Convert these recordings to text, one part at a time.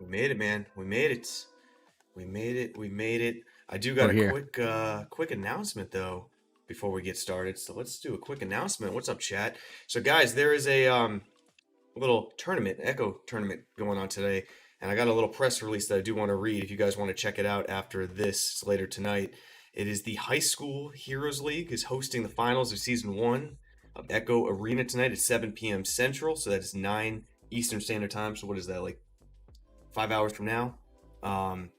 We made it, man. We made it. We made it. We made it. I do got We're a here. quick announcement though before we get started. So let's do a quick announcement. What's up, chat? So guys, there is a little tournament, Echo tournament going on today, and I got a little press release that I do want to read if you guys want to check it out after this later tonight. It is the High School Heroes League is hosting the finals of season 1 of Echo Arena tonight at 7 p.m. Central, so that is 9 Eastern Standard Time. So what is that, like 5 hours from now? Um,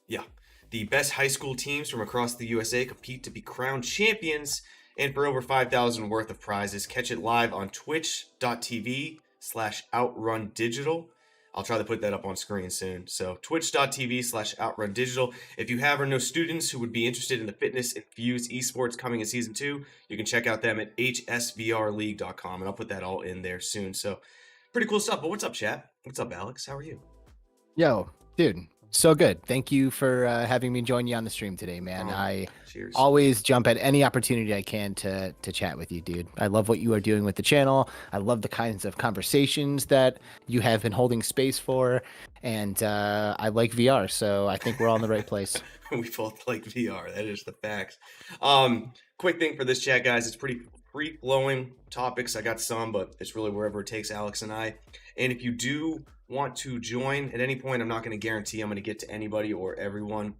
yeah. The best high school teams from across the USA compete to be crowned champions and for over 5,000 worth of prizes. Catch it live on twitch.tv/outrun digital. I'll try to put that up on screen soon. So twitch.tv/outrun digital. If you have or know students who would be interested in the fitness infused esports coming in season 2, you can check out them at hsvrleague.com, and I'll put that all in there soon. So pretty cool stuff. But what's up, chat? What's up, Alex? How are you? Yo, dude, so good. Thank you for having me join you on the stream today, man. I Cheers. always jump at any opportunity I can to chat with you, dude. I love what you are doing with the channel. I love the kinds of conversations that you have been holding space for, and I like VR, so I think we're all in the right place. We both like VR. That is the facts. Quick thing for this chat, guys. It's pretty free flowing topics. I got some, but it's really wherever it takes Alex and I. And if you do want to join at any point, I'm not going to guarantee I'm going to get to anybody or everyone.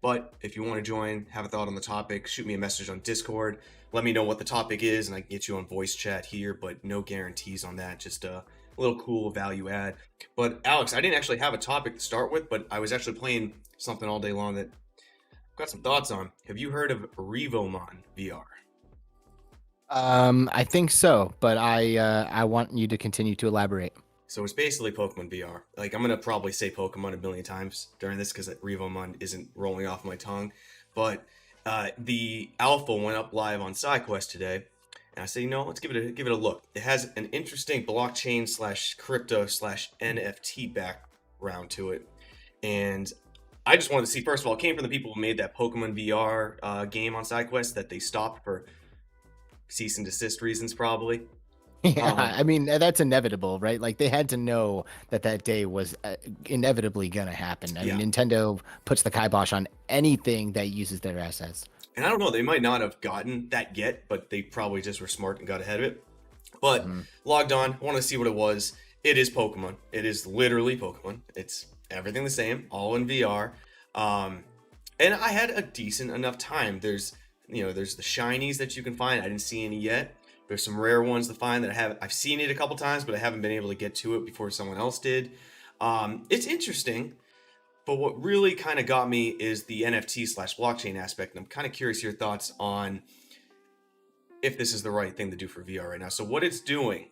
But if you want to join, have a thought on the topic, shoot me a message on Discord. Let me know what the topic is, and I can get you on voice chat here, but no guarantees on that. Just a little cool value add. But Alex, I didn't actually have a topic to start with, but I was actually playing something all day long that I've got some thoughts on. Have you heard of Revomon VR? I think so, but I want you to continue to elaborate. So it's basically Pokemon VR. Like, I'm gonna probably say Pokemon a million times during this because Revomon isn't rolling off my tongue. But the alpha went up live on SideQuest today, and I said, let's give it a look. It has an interesting blockchain slash crypto slash NFT background to it, and I just wanted to see. First of all, it came from the people who made that Pokemon VR game on SideQuest that they stopped for cease and desist reasons, probably. Yeah, Um, I mean, that's inevitable, right? Like they had to know that that day was inevitably going to happen. I yeah. mean, Nintendo puts the kibosh on anything that uses their assets. And I don't know, they might not have gotten that yet, but they probably just were smart and got ahead of it. But Mhm. logged on, wanted to see what it was. It is Pokemon. It is literally Pokemon. It's everything the same, all in VR. And I had a decent enough time. There's the shinies that you can find. I didn't see any yet. There's some rare ones to find that I've seen it a couple times, but I haven't been able to get to it before someone else did. It's interesting. But what really kind of got me is the NFT slash blockchain aspect. And I'm kind of curious your thoughts on if this is the right thing to do for VR right now. So what it's doing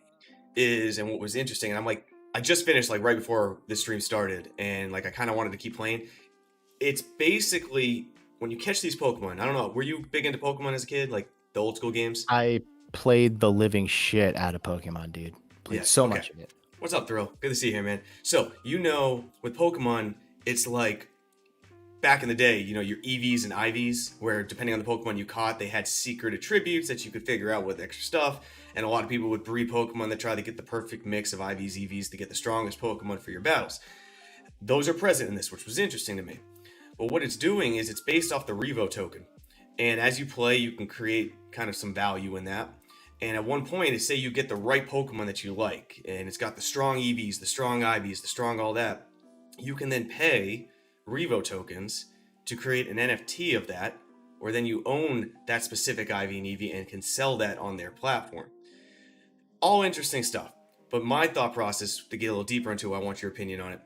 is, and what was interesting, and I just finished like right before this stream started, and like I kind of wanted to keep playing. It's basically when you catch these Pokemon. I don't know. Were you big into Pokemon as a kid, like the old school games? I played the living shit out of Pokemon, dude. Played Yeah. so Okay. much of it. What's up, Thrill? Good to see you here, man. So with Pokemon, it's like back in the day, your EVs and IVs, where depending on the Pokemon you caught, they had secret attributes that you could figure out with extra stuff. And a lot of people would breed Pokemon that try to get the perfect mix of IVs, EVs to get the strongest Pokemon for your battles. Those are present in this, which was interesting to me. But what it's doing is it's based off the Revo token. And as you play, you can create kind of some value in that. And at one point, say you get the right Pokemon that you like, and it's got the strong EVs, the strong IVs, the strong all that, you can then pay Revo tokens to create an NFT of that, or then you own that specific IV and EV and can sell that on their platform. All interesting stuff. But my thought process, to get a little deeper into it, I want your opinion on it.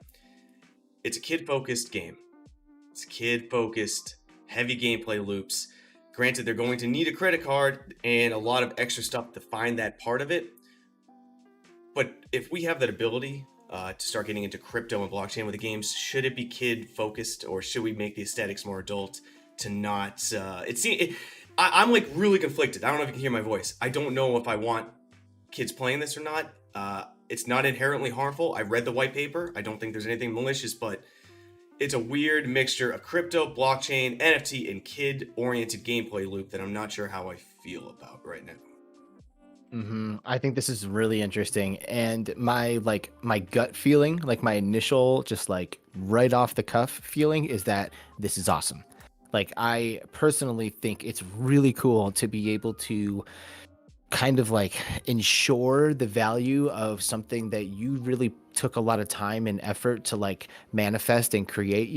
It's a kid-focused game. It's kid-focused, heavy gameplay loops. Granted, they're going to need a credit card and a lot of extra stuff to find that part of it. But if we have that ability to start getting into crypto and blockchain with the games, should it be kid-focused, or should we make the aesthetics more adult to not... I'm like really conflicted. I don't know if you can hear my voice. I don't know if I want kids playing this or not. It's not inherently harmful. I read the white paper. I don't think there's anything malicious, but it's a weird mixture of crypto, blockchain, NFT, and kid-oriented gameplay loop that I'm not sure how I feel about right now. I think this is really interesting, and my gut feeling, like my initial, just like right off the cuff feeling, is that this is awesome. Like I personally think it's really cool to be able to kind of like ensure the value of something that you really took a lot of time and effort to like manifest and create,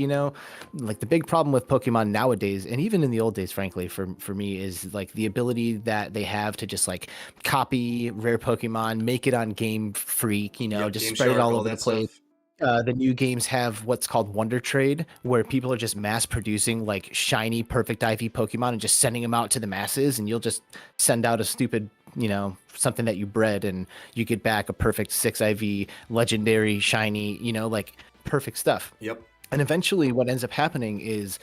like the big problem with Pokemon nowadays, and even in the old days, frankly, for me, is like the ability that they have to just like copy rare Pokemon, make it on Game Freak, Yep, just Game spread it Shark, all all over the that place. stuff. The new games have what's called Wonder Trade, where people are just mass producing like shiny, perfect IV Pokemon and just sending them out to the masses. And you'll just send out a stupid, something that you bred, and you get back a perfect 6 IV legendary shiny, like perfect stuff. Yep. And eventually, what ends up happening is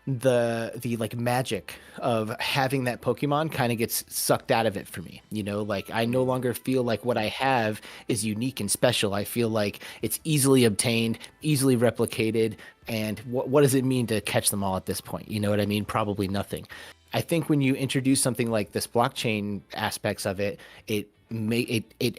the like magic of having that Pokemon kind of gets sucked out of it for me. Like I no longer feel like what I have is unique and special. I feel like it's easily obtained, easily replicated, and what does it mean to catch them all at this point? You know what I mean? Probably nothing. I think when you introduce something like this blockchain aspects of it, it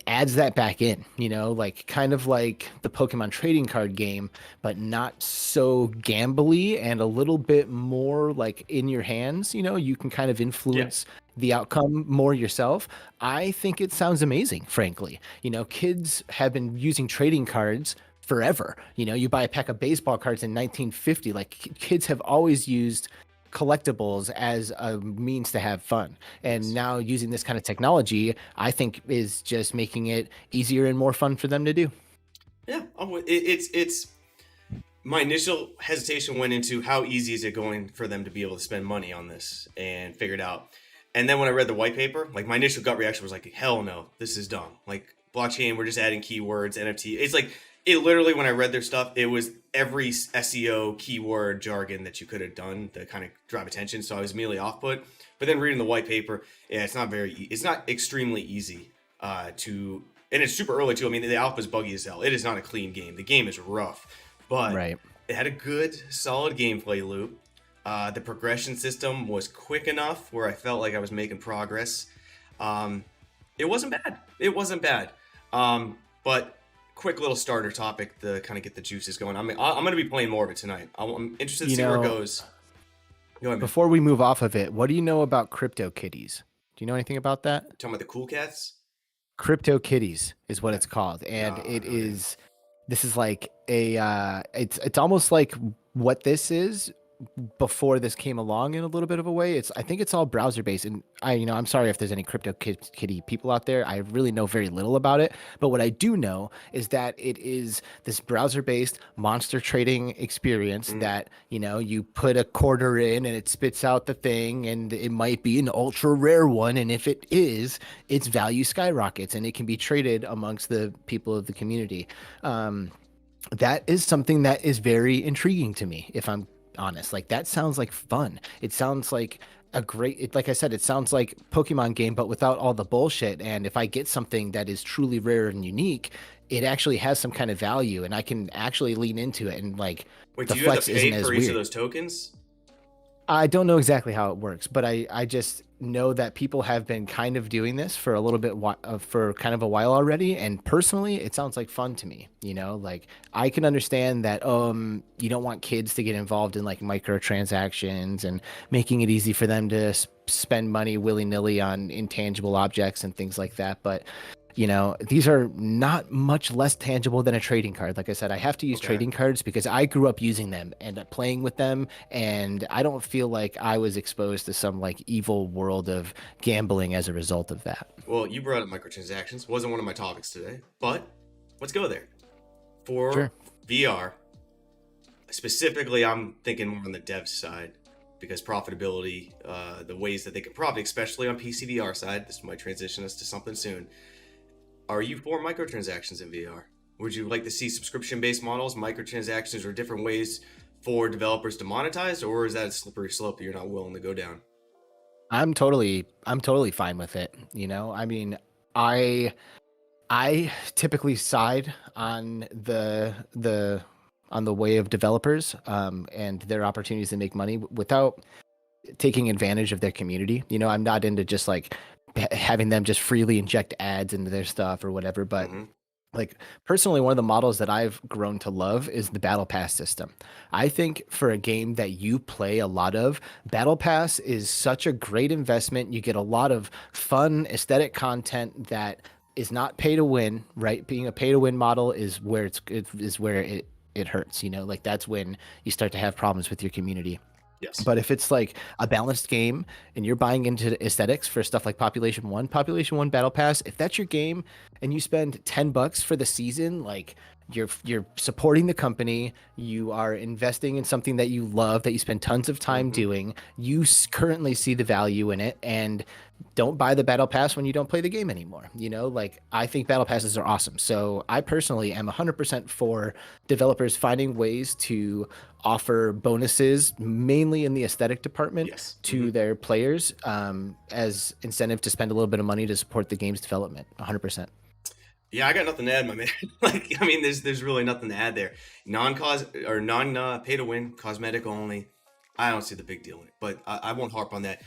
adds that back in, like kind of like the Pokemon trading card game, but not so gambly and a little bit more like in your hands. You can kind of Yeah. influence the outcome more yourself. I think it sounds amazing, frankly. Kids have been using trading cards forever. You buy a pack of baseball cards in 1950. Like kids have always used collectibles as a means to have fun. And Yes. now using this kind of technology, I think is just making it easier and more fun for them to do. Yeah. It's my initial hesitation went into how easy is it going for them to be able to spend money on this and figure it out. And then when I read the white paper, like my initial gut reaction was like, hell no, this is dumb. Like blockchain, we're just adding keywords, NFT. It's like it literally when I read their stuff, it was every SEO keyword jargon that you could have done to kind of drive attention. So I was immediately off put. But then reading the white paper, yeah, it's not extremely easy to, and it's super early too. I mean, the alpha is buggy as hell. It is not a clean game. The game is rough, but Right. it had a good, solid gameplay loop. The progression system was quick enough where I felt like I was making progress. Um, it wasn't bad. It wasn't bad. But quick little starter topic to kind of get the juices going. I'm going to be playing more of it tonight. I'm interested to You see where it know, goes. Go ahead, man. before we move off of it, what do you know about crypto kitties? Do you know anything about that? Talking about the cool cats. Crypto kitties is what Okay. it's called, and No, no idea. this is like a it's almost like what this is before this came along in a little bit of a way. I think it's all browser based, and I'm sorry if there's any crypto kitty people out there. I really know very little about it, but what I do know is that it is this browser based monster trading experience Mm, that you put a quarter in and it spits out the thing, and it might be an ultra rare one, and if it is, its value skyrockets and it can be traded amongst the people of the community. That is something that is very intriguing to me, if I'm honest. Like that sounds like fun. It sounds like like I said, it sounds like Pokemon game, but without all the bullshit. And if I get something that is truly rare and unique, it actually has some kind of value, and I can actually lean into it. And like Wait, the do you have to flex pay isn't as for each of weird. those tokens? I don't know exactly how it works, but I just know that people have been kind of doing this for a little bit for kind of a while already, and personally, it sounds like fun to me. Like I can understand that you don't want kids to get involved in like microtransactions and making it easy for them to spend money willy-nilly on intangible objects and things like that, but these are not much less tangible than a trading card. Like I said, I have to use Okay. trading cards because I grew up using them and playing with them. And I don't feel like I was exposed to some like evil world of gambling as a result of that. Well, you brought up microtransactions. Wasn't one of my topics today, but let's go there. For Sure. VR, specifically, I'm thinking more on the dev side because profitability, the ways that they can profit, especially on PCVR side, this might transition us to something soon. Are you for microtransactions in VR? Would you like to see subscription-based models, microtransactions, or different ways for developers to monetize, or is that a slippery slope that you're not willing to go down? I'm totally fine with it. I mean, I I typically side on the way of developers and their opportunities to make money without taking advantage of their community. I'm not into just like having them just freely inject ads into their stuff or whatever. But Mm-hmm. like personally, one of the models that I've grown to love is the battle pass system. I think for a game that you play a lot of, battle pass is such a great investment. You get a lot of fun aesthetic content that is not pay to win, right? Being a pay to win model is where it hurts, like that's when you start to have problems with your community. Yes. But if it's like a balanced game and you're buying into aesthetics for stuff like Population 1 Battle Pass, if that's your game and you spend $10 for the season, like you're supporting the company, you are investing in something that you love, that you spend tons of time Mm-hmm. doing, you currently see the value in it, and don't buy the battle pass when you don't play the game anymore. Like I think battle passes are awesome. So I personally am 100% for developers finding ways to offer bonuses, mainly in the aesthetic department, Yes. Mm-hmm. to their players as incentive to spend a little bit of money to support the game's development. 100%. Yeah, I got nothing to add, my man. Like, I mean, there's really nothing to add there. Non-cause or non pay to win, cosmetic only. I don't see the big deal in it, but I won't harp on that.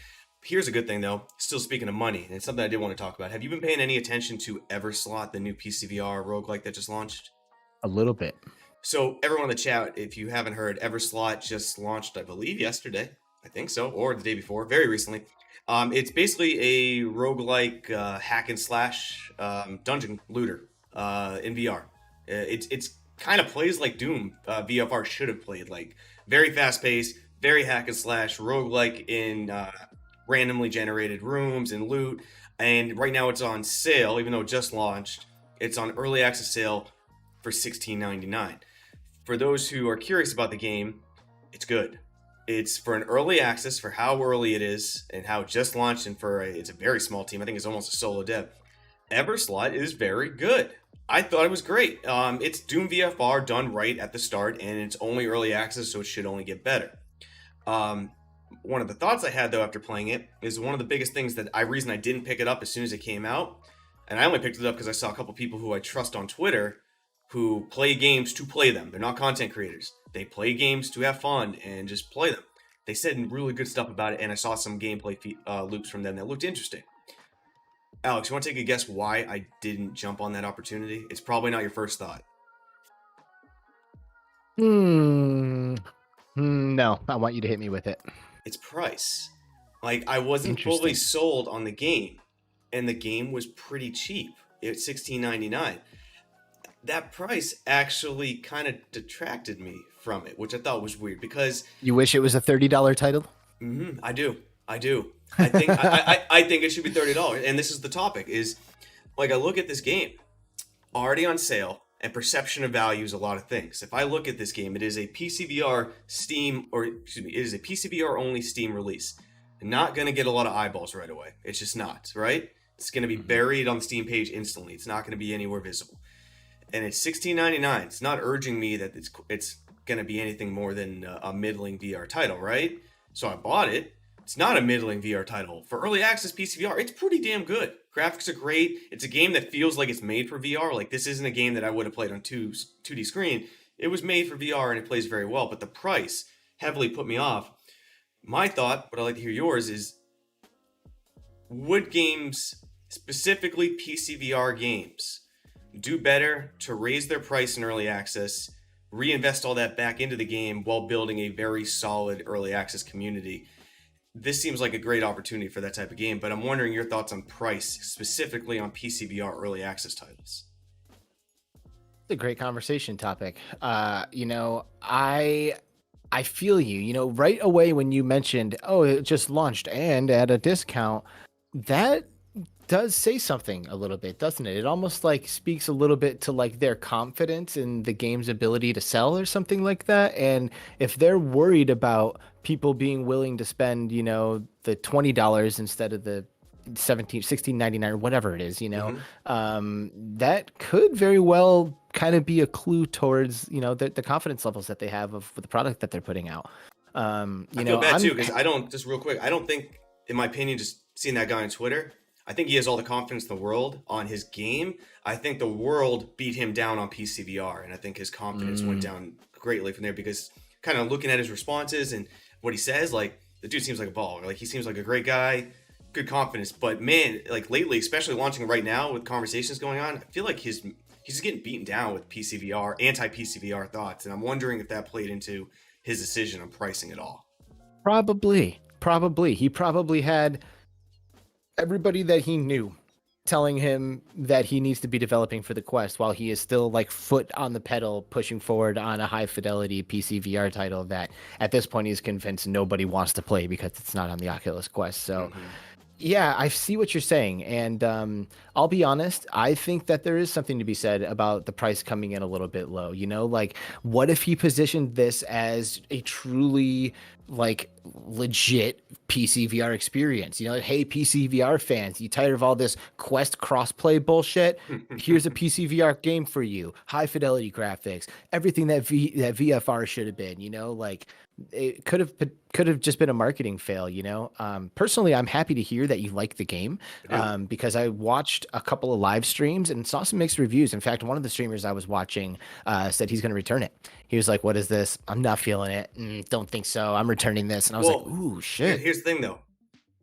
Here's a good thing though. Still speaking of money, and it's something I did want to talk about. Have you been paying any attention to Everslot, the new PCVR roguelike that just launched? A little bit. So everyone in the chat, if you haven't heard, Everslot just launched, I believe, yesterday. I think so, or the day before, very recently. It's basically a roguelike hack and slash dungeon looter in VR. It's kind of plays like Doom VFR should have played, like very fast paced, very hack and slash roguelike in randomly generated rooms and loot. And right now it's on sale, even though it just launched. It's on early access sale for $16.99. For those who are curious about the game, it's good. It's for an early access for how early it is and how it just launched, and it's a very small team. I think it's almost a solo dev. Everslot is very good. I thought it was great. It's Doom VFR done right at the start, and it's only early access, so it should only get better. One of the thoughts I had though after playing it is one of the biggest things that reason I didn't pick it up as soon as it came out, and I only picked it up because I saw a couple people who I trust on Twitter who play games to play them. They're not content creators. They play games to have fun and just play them. They said really good stuff about it, and I saw some gameplay loops from them that looked interesting. Alex, you want to take a guess why I didn't jump on that opportunity? It's probably not your first thought. No, I want you to hit me with it. It's price. Like, I wasn't fully Interesting. sold on the game, and the game was pretty cheap. It's $16.99. That price actually kind of detracted me from it, which I thought was weird because You wish it was a $30 title? I do. I think I think it should be $30. And this is the topic: is like I look at this game already on sale, and perception of value is a lot of things. If I look at this game, it is a PCVR Steam, or excuse me, it is a PCVR only Steam release. Not gonna get a lot of eyeballs right away. It's just not, right? It's gonna be buried on the Steam page instantly. It's not gonna be anywhere visible. And it's $16.99. It's not urging me that it's gonna be anything more than a middling VR title, right? So I bought it. It's not a middling VR title. For early access PCVR, it's pretty damn good. Graphics are great. It's a game that feels like it's made for VR. Like, this isn't a game that I would have played on 2D screen. It was made for VR and it plays very well, but the price heavily put me off. My thought, but I'd like to hear yours, is would games, specifically PCVR games, do better to raise their price in early access, reinvest all that back into the game while building a very solid early access community? This seems like a great opportunity for that type of game, but I'm wondering your thoughts on price, specifically on PCVR early access titles. It's a great conversation topic. I feel you. Right away when you mentioned, oh, it just launched and at a discount, that does say something a little bit, doesn't it? It almost like speaks a little bit to like their confidence in the game's ability to sell or something like that. And if they're worried about people being willing to spend, the $20 instead of the 16.99 or whatever it is, that could very well kind of be a clue towards, the confidence levels that they have of the product that they're putting out. I feel bad too, because just real quick, I don't think, in my opinion, just seeing that guy on Twitter, I think he has all the confidence in the world on his game. I think the world beat him down on PCVR, and I think his confidence went down greatly from there, because kind of looking at his responses and what he says, like, the dude seems like a baller. Like, he seems like a great guy, good confidence. But man, like lately, especially launching right now with conversations going on, I feel like he's getting beaten down with PCVR, anti-PCVR thoughts, and I'm wondering if that played into his decision on pricing it all. Probably. He probably had everybody that he knew telling him that he needs to be developing for the Quest while he is still like foot on the pedal pushing forward on a high fidelity PC VR title that at this point he's convinced nobody wants to play because it's not on the Oculus Quest. So yeah, I see what you're saying. And I'll be honest, I think that there is something to be said about the price coming in a little bit low. You know, like what if he positioned this as a truly like legit PC VR experience? You know, like, hey, PC VR fans, you tired of all this Quest crossplay bullshit? Here's a PC VR game for you. High fidelity graphics, everything that VFR should have been, you know, like it could have just been a marketing fail, you know. Personally, I'm happy to hear that you like the game because I watched a couple of live streams and saw some mixed reviews. In fact, one of the streamers I was watching said he's going to return it. He was like, "What is this? I'm not feeling it. Don't think so. I'm returning this." And I was like, "Ooh, shit." Here's the thing, though.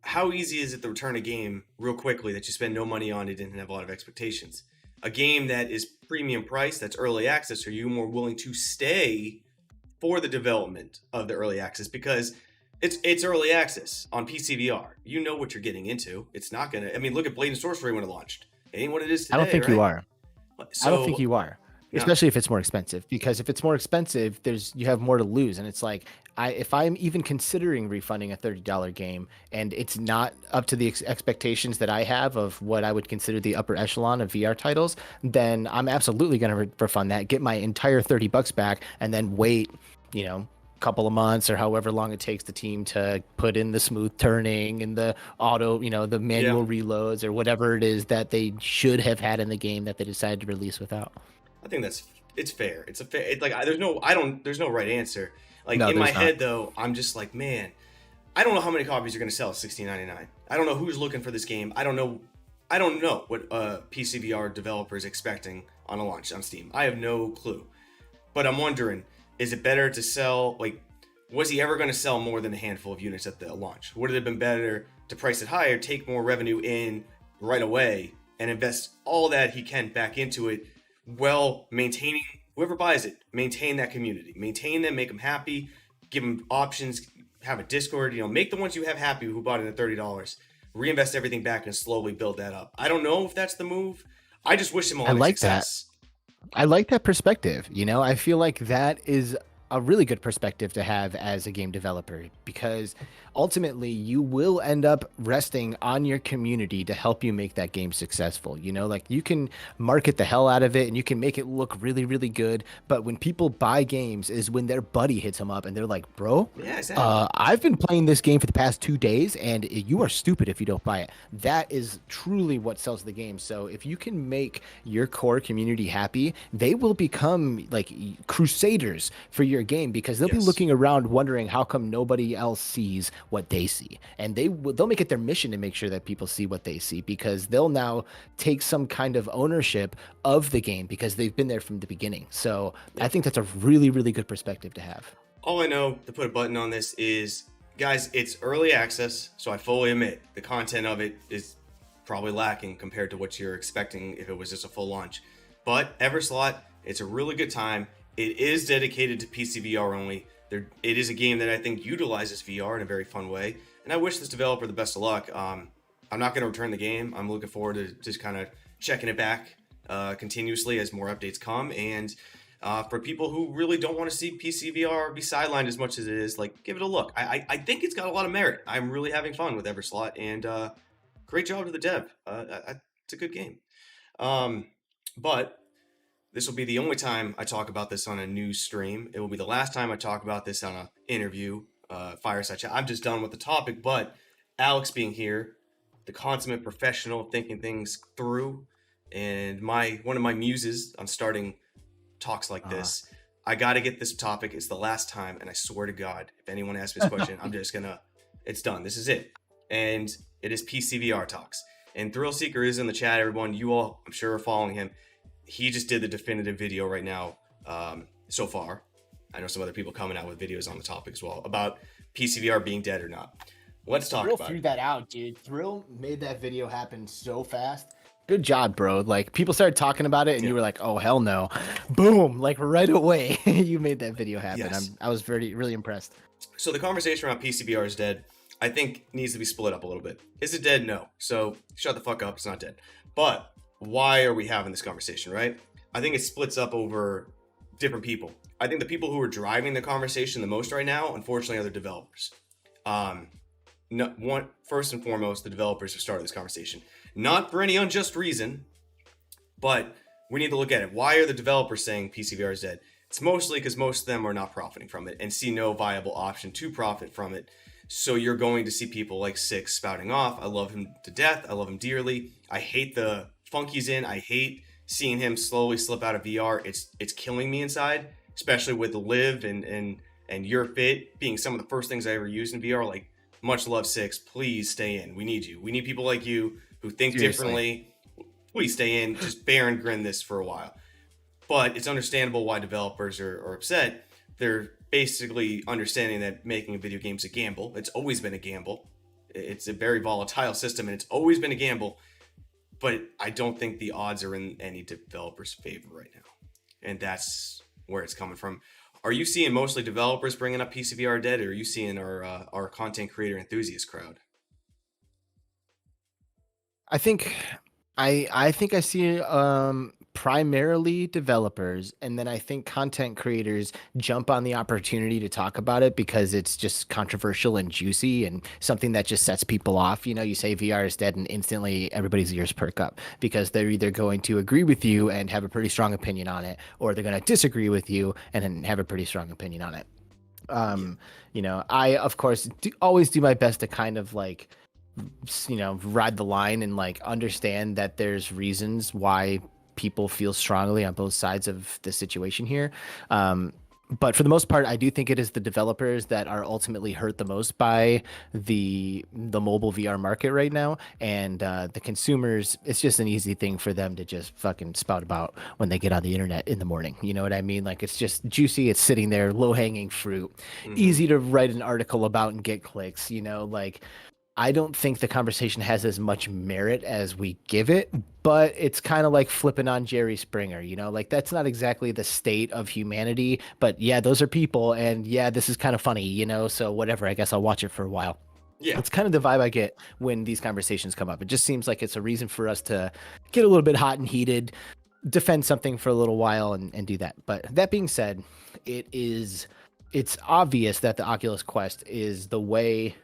How easy is it to return a game real quickly that you spend no money on? It didn't have a lot of expectations. A game that is premium price, that's early access. Are you more willing to stay for the development of the early access? Because it's early access on PCVR. You know what you're getting into. It's not gonna. I mean, look at Blade and Sorcery when it launched. It ain't what it is today. I don't think right? you are. So, I don't think you are. Especially if it's more expensive, because if it's more expensive, you have more to lose. And it's like, if I'm even considering refunding a $30 game and it's not up to the expectations that I have of what I would consider the upper echelon of VR titles, then I'm absolutely going to refund that, get my entire $30 back, and then wait, you know, couple of months or however long it takes the team to put in the smooth turning and the auto, you know, the manual reloads or whatever it is that they should have had in the game that they decided to release without. I think it's fair. It's a fair. It's like there's no right answer. Like No, in my there's not. head though, I'm just like, man, I don't know how many copies you're gonna sell at $16.99. I don't know who's looking for this game. I don't know what PCVR developer is expecting on a launch on Steam. I have no clue. But I'm wondering, is it better to sell, like, was he ever going to sell more than a handful of units at the launch? Would it have been better to price it higher, take more revenue in right away, and invest all that he can back into it, while maintaining, whoever buys it, maintain that community, maintain them, make them happy, give them options, have a Discord, you know, make the ones you have happy who bought it at $30, reinvest everything back and slowly build that up. I don't know if that's the move. I just wish him all the success. I like that perspective. You know, I feel like that is a really good perspective to have as a game developer, because ultimately you will end up resting on your community to help you make that game successful. You know, like you can market the hell out of it and you can make it look really, really good. But when people buy games is when their buddy hits them up and they're like, bro, I've been playing this game for the past 2 days and you are stupid if you don't buy it. That is truly what sells the game. So if you can make your core community happy, they will become like crusaders for your game, because they'll be looking around wondering how come nobody else sees what they see, and they'll make it their mission to make sure that people see what they see, because they'll now take some kind of ownership of the game because they've been there from the beginning. So I think that's a really, really good perspective to have. All I know to put a button on this is, guys, it's early access, so I fully admit the content of it is probably lacking compared to what you're expecting if it was just a full launch. But Everslot, it's a really good time. It is dedicated to PCVR only. It is a game that I think utilizes VR in a very fun way, and I wish this developer the best of luck. I'm not going to return the game. I'm looking forward to just kind of checking it back continuously as more updates come. And for people who really don't want to see PCVR be sidelined as much as it is, like, give it a look. I think it's got a lot of merit. I'm really having fun with Everslot, and great job to the dev. It's a good game. But this will be the only time I talk about this on a news stream. It will be the last time I talk about this on an interview, fireside chat. I'm just done with the topic, but Alex being here, the consummate professional thinking things through, and one of my muses on starting talks like this, I got to get this topic. It's the last time, and I swear to God, if anyone asks me this question, I'm just gonna, it's done. This is it. And it is PCVR talks. And Thrill Seeker is in the chat, everyone. You all, I'm sure, are following him. He just did the definitive video right now so far. I know some other people coming out with videos on the topic as well about PCVR being dead or not. Let's talk Thrill about it. figured that out, dude. Thrill made that video happen so fast. Good job, bro. Like people started talking about it, and Yeah. you were like, "Oh hell no!" Boom! Like right away, you made that video happen. Yes. I was really impressed. So the conversation around PCVR is dead. I think needs to be split up a little bit. Is it dead? No. So shut the fuck up. It's not dead. But why are we having this conversation, right? I think it splits up over different people. I think the people who are driving the conversation the most right now, unfortunately, are the developers. First and foremost, the developers have started this conversation. Not for any unjust reason, but we need to look at it. Why are the developers saying PCVR is dead? It's mostly because most of them are not profiting from it and see no viable option to profit from it. So you're going to see people like Six spouting off. I love him to death. I love him dearly. I hate the funk he's in. I hate seeing him slowly slip out of VR. It's killing me inside, especially with Live and Your Fit being some of the first things I ever used in VR. Like, much love, Six. Please stay in. We need you. We need people like you who think differently. Please stay in. Just bear and grin this for a while. But it's understandable why developers are upset. They're basically understanding that making a video game is a gamble. It's always been a gamble. It's a very volatile system, and it's always been a gamble. But I don't think the odds are in any developer's favor right now. And that's where it's coming from. Are you seeing mostly developers bringing up PCVR dead, or are you seeing our content creator enthusiast crowd? I think I think I see primarily developers, and then I think content creators jump on the opportunity to talk about it because it's just controversial and juicy and something that just sets people off. You know, you say VR is dead and instantly everybody's ears perk up because they're either going to agree with you and have a pretty strong opinion on it, or they're going to disagree with you and then have a pretty strong opinion on it. You know, I of course always do my best to kind of like, you know, ride the line and like understand that there's reasons why people feel strongly on both sides of the situation here. But for the most part, I do think it is the developers that are ultimately hurt the most by the mobile VR market right now, and the consumers. It's just an easy thing for them to just fucking spout about when they get on the internet in the morning. You know what I mean? Like it's just juicy. It's sitting there, low hanging fruit, easy to write an article about and get clicks. You know, like I don't think the conversation has as much merit as we give it, but it's kind of like flipping on Jerry Springer, you know, like that's not exactly the state of humanity, but yeah, those are people. And yeah, this is kind of funny, you know, so whatever, I guess I'll watch it for a while. Yeah. It's kind of the vibe I get when these conversations come up. It just seems like it's a reason for us to get a little bit hot and heated, defend something for a little while and do that. But that being said, it's obvious that the Oculus Quest is the way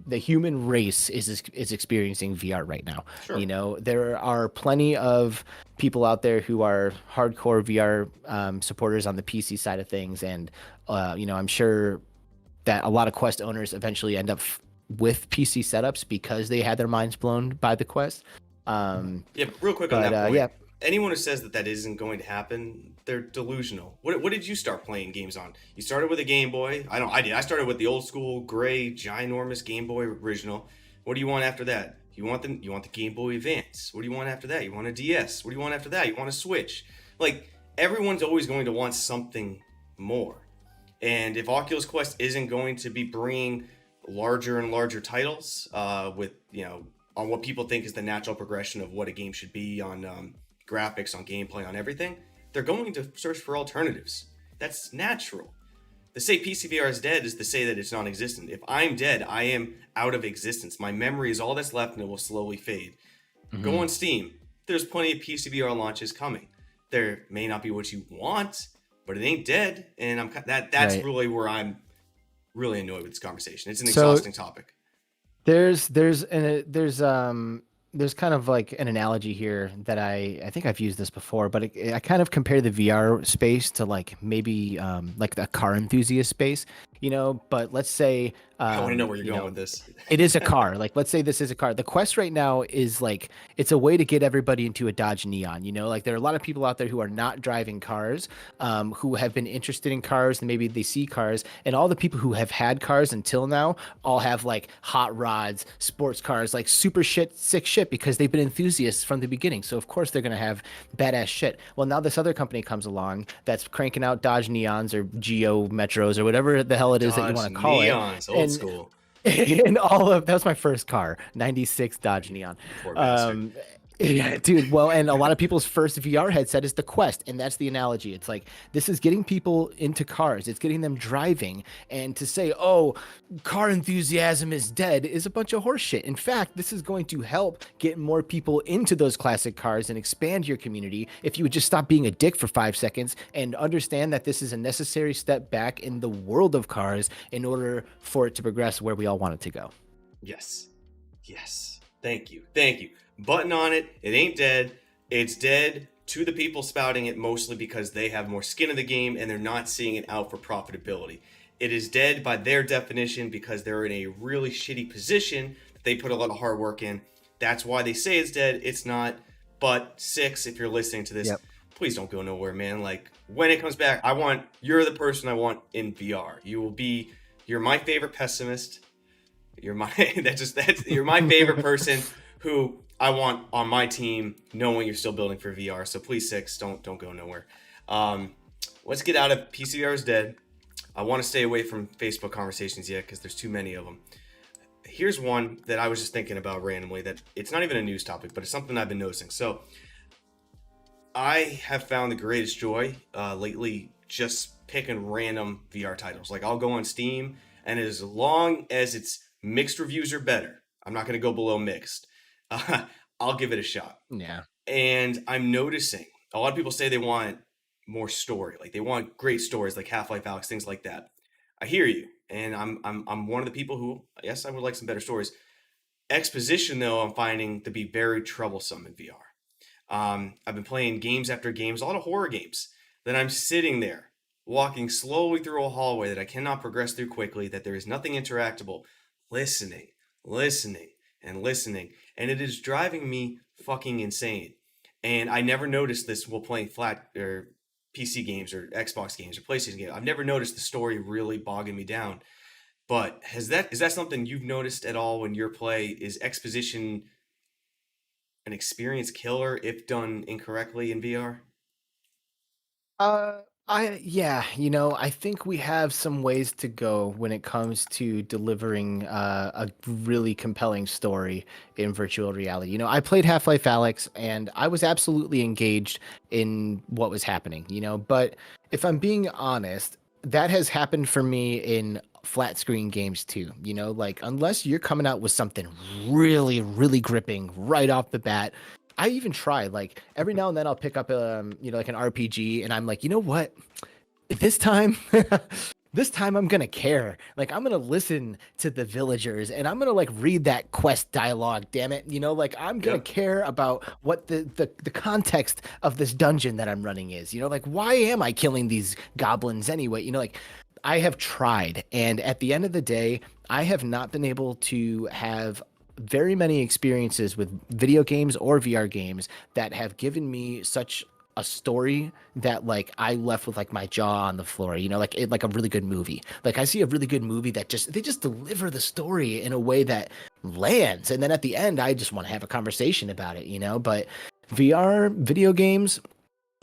the human race is experiencing VR right now. Sure. You know, there are plenty of people out there who are hardcore VR supporters on the PC side of things, and you know, I'm sure that a lot of Quest owners eventually end up with PC setups because they had their minds blown by the Quest. Yeah, real quick on that point. Yeah. Anyone who says that isn't going to happen, they're delusional. What did you start playing games on? You started with a Game Boy. I did. I started with the old school gray ginormous Game Boy original. What do you want after that? You want the Game Boy Advance. What do you want after that? You want a DS. What do you want after that? You want a Switch. Like, everyone's always going to want something more. And if Oculus Quest isn't going to be bringing larger and larger titles with, you know, on what people think is the natural progression of what a game should be on graphics, on gameplay, on everything, they're going to search for alternatives. That's natural. To say PCVR is dead is to say that it's non-existent. If I'm dead, I am out of existence. My memory is all that's left and it will slowly fade. Go on Steam. There's plenty of PCVR launches coming. There may not be what you want, but it ain't dead. And that's right. Really where I'm really annoyed with this conversation. It's an exhausting topic. There's kind of like an analogy here that I think I've used this before, but I kind of compare the VR space to like maybe like a car enthusiast space, you know, but let's say I want to know where you're going with this. It is a car. Like, let's say this is a car. The Quest right now is like, it's a way to get everybody into a Dodge Neon, you know, like there are a lot of people out there who are not driving cars, who have been interested in cars and maybe they see cars, and all the people who have had cars until now all have like hot rods, sports cars, like super sick shit because they've been enthusiasts from the beginning. So of course they're going to have badass shit. Well, now this other company comes along that's cranking out Dodge Neons or Geo Metros or whatever the hell it is that you want to call Neons, it. old school. In all of that was my first car, 96 Dodge Neon. You poor bastard. Um, yeah, dude. Well, and a lot of people's first VR headset is the Quest, and that's the analogy. It's like this is getting people into cars. It's getting them driving, and to say, "Oh, car enthusiasm is dead," is a bunch of horseshit. In fact, this is going to help get more people into those classic cars and expand your community. If you would just stop being a dick for 5 seconds and understand that this is a necessary step back in the world of cars in order for it to progress where we all want it to go. Yes. Yes. Thank you. Thank you. Button on it. It ain't dead. It's dead to the people spouting it mostly because they have more skin in the game and they're not seeing it out for profitability. It is dead by their definition because they're in a really shitty position that they put a lot of hard work in. That's why they say it's dead. It's not. But Six, if you're listening to this, Yep. please don't go nowhere, man. Like when it comes back, you're the person I want in VR. You're my favorite pessimist. You're my you're my favorite person who I want on my team, knowing you're still building for VR. So please, Six, don't go nowhere. Let's get out of PCVR is dead. I want to stay away from Facebook conversations yet because there's too many of them. Here's one that I was just thinking about randomly that it's not even a news topic, but it's something I've been noticing. So I have found the greatest joy lately just picking random VR titles. Like I'll go on Steam, and as long as it's mixed reviews are better, I'm not going to go below mixed. I'll give it a shot. Yeah. And I'm noticing a lot of people say they want more story, like they want great stories, like Half-Life Alyx, things like that. I hear you, and I'm one of the people who, yes, I would like some better stories. Exposition, though, I'm finding to be very troublesome in VR. I've been playing games after games, a lot of horror games, that I'm sitting there walking slowly through a hallway that I cannot progress through quickly, that there is nothing interactable, listening, and listening, and it is driving me fucking insane. And I never noticed this while playing flat or PC games or Xbox games or PlayStation games. I've never noticed the story really bogging me down. But is that something you've noticed at all when your play? Is exposition an experience killer if done incorrectly in VR? I think we have some ways to go when it comes to delivering a really compelling story in virtual reality. I played Half-Life Alyx and I was absolutely engaged in what was happening, but if I'm being honest, that has happened for me in flat screen games too. Like unless you're coming out with something really, really gripping right off the bat. I even try like every now and then I'll pick up like an RPG and I'm like, you know what? This time this time I'm gonna care. Like I'm gonna listen to the villagers and I'm gonna like read that quest dialogue, damn it. Like I'm gonna Yep. care about what the context of this dungeon that I'm running is. Like why am I killing these goblins anyway? Like I have tried, and at the end of the day, I have not been able to have very many experiences with video games or VR games that have given me such a story that like I left with like my jaw on the floor, like a really good movie. Like I see a really good movie that they just deliver the story in a way that lands, and then at the end I just want to have a conversation about it. But VR video games,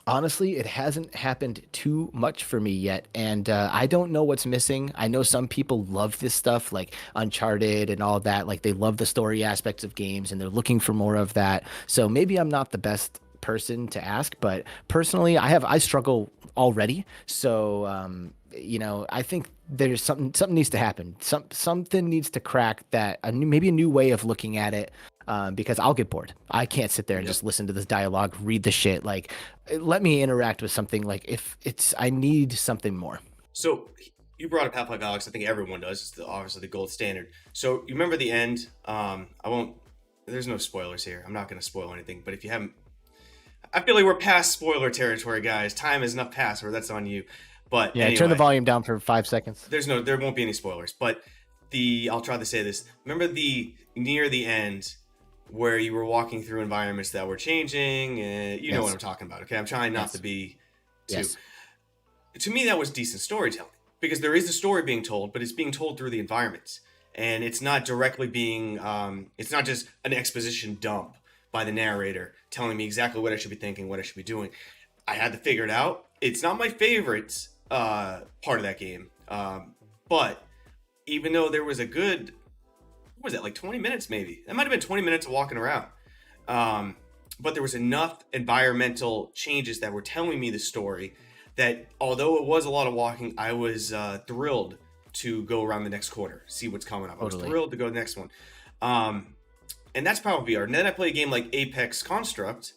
honestly, it hasn't happened too much for me yet, and I don't know what's missing. I know some people love this stuff, like Uncharted and all that. Like they love the story aspects of games, and they're looking for more of that. So maybe I'm not the best person to ask, but personally, I struggle already. So I think there's something needs to happen. Something needs to crack that maybe a new way of looking at it. Because I'll get bored. I can't sit there and Yep. just listen to this dialogue, read the shit. Like, let me interact with something. Like, if I need something more. So you brought up Half-Life Alyx. I think everyone does. It's obviously the gold standard. So you remember the end? I won't. There's no spoilers here. I'm not going to spoil anything. But if you haven't, I feel like we're past spoiler territory, guys. Time is enough past where that's on you. But Yeah, turn the anyway, volume down for 5 seconds. there won't be any spoilers. But I'll try to say this. Remember the near the end where you were walking through environments that were changing, and you know what Yes. I'm talking about. Okay, I'm trying not Yes. to be too. Yes. To me, that was decent storytelling because there is a story being told, but it's being told through the environments, and it's not directly being. It's not just an exposition dump by the narrator telling me exactly what I should be thinking, what I should be doing. I had to figure it out. It's not my favorite part of that game, but even though there was a good what was that, like 20 minutes maybe? That might have been 20 minutes of walking around. Um, but there was enough environmental changes that were telling me the story that although it was a lot of walking, I was thrilled to go around the next corner, see what's coming up. I was Totally. thrilled to go to the next one. And that's Power VR. And then I play a game like Apex Construct,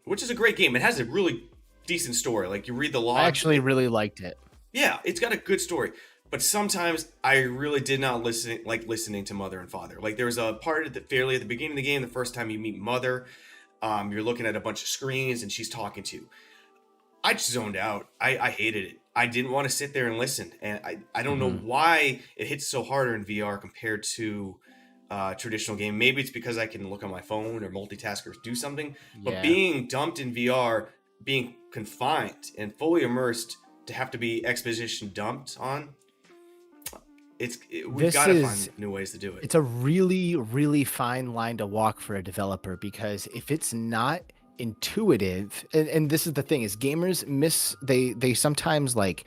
which is a great game. It has a really decent story. Like you read the logs. I actually really liked it. Yeah, it's got a good story. But sometimes I really did not like listening to Mother and Father. Like there was a part fairly at the beginning of the game, the first time you meet Mother, you're looking at a bunch of screens and she's talking to you. I just zoned out. I hated it. I didn't want to sit there and listen. And I don't know why it hits so harder in VR compared to traditional game. Maybe it's because I can look on my phone or multitask or do something. But being dumped in VR, being confined and fully immersed to have to be exposition dumped on, we've got to find new ways to do it. It's a really, really fine line to walk for a developer, because if it's not intuitive, and this is the thing, is gamers they sometimes like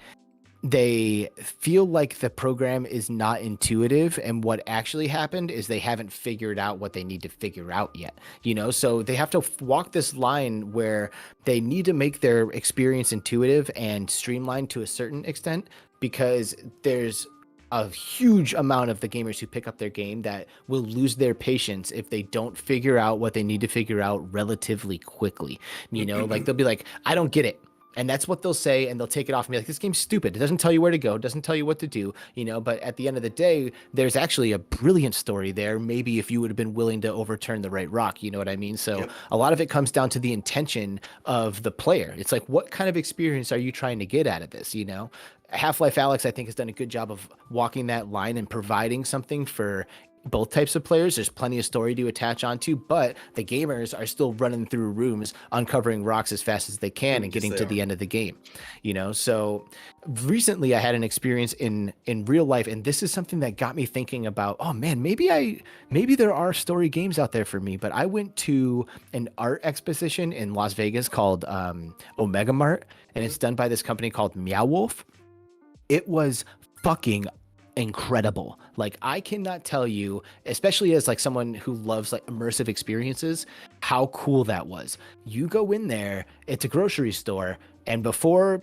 they feel like the program is not intuitive, and what actually happened is they haven't figured out what they need to figure out yet, you know. So they have to walk this line where they need to make their experience intuitive and streamlined to a certain extent, because there's a huge amount of the gamers who pick up their game that will lose their patience if they don't figure out what they need to figure out relatively quickly. You know, like they'll be like, I don't get it. And that's what they'll say, and they'll take it off and be like, this game's stupid. It doesn't tell you where to go. It doesn't tell you what to do, you know. But at the end of the day, there's actually a brilliant story there, maybe if you would have been willing to overturn the right rock, you know what I mean? So a lot of it comes down to the intention of the player. It's like, what kind of experience are you trying to get out of this, you know? Half-Life Alyx, I think, has done a good job of walking that line and providing something for both types of players. There's plenty of story to attach onto, but the gamers are still running through rooms, uncovering rocks as fast as they can and getting to the end of the game, you know. So recently I had an experience in real life, and this is something that got me thinking about, oh man, maybe there are story games out there for me. But I went to an art exposition in Las Vegas called Omega Mart, and it's done by this company called Meow Wolf. It was fucking incredible. Like, I cannot tell you, especially as like someone who loves like immersive experiences, how cool that was. You go in there, it's a grocery store, and before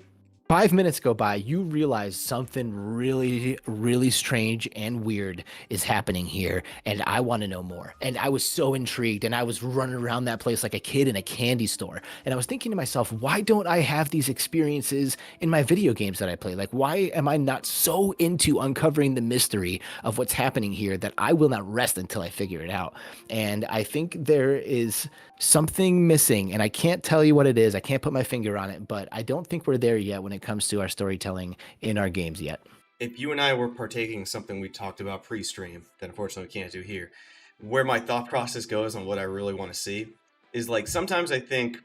5 minutes go by, you realize something really, really strange and weird is happening here, and I want to know more. And I was so intrigued, and I was running around that place like a kid in a candy store. And I was thinking to myself, why don't I have these experiences in my video games that I play? Like, why am I not so into uncovering the mystery of what's happening here that I will not rest until I figure it out? And I think there is something missing, and I can't tell you what it is. I can't put my finger on it, but I don't think we're there yet when it comes to our storytelling in our games yet. If you and I were partaking in something we talked about pre-stream that unfortunately we can't do here, where my thought process goes on what I really want to see is, like, sometimes I think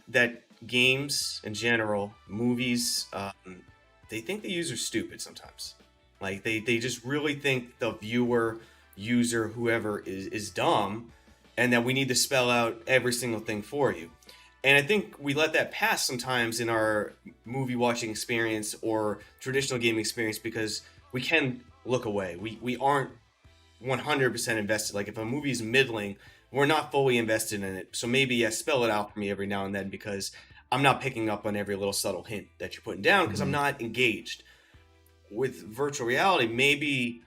that games in general, movies, they think the user's stupid sometimes. Like, they just really think the viewer, user, whoever is dumb, and that we need to spell out every single thing for you. And I think we let that pass sometimes in our movie watching experience or traditional gaming experience, because we can look away. We aren't 100% invested. Like, if a movie's middling, we're not fully invested in it. So maybe, yeah, spell it out for me every now and then, because I'm not picking up on every little subtle hint that you're putting down, because I'm not engaged. With virtual reality, maybe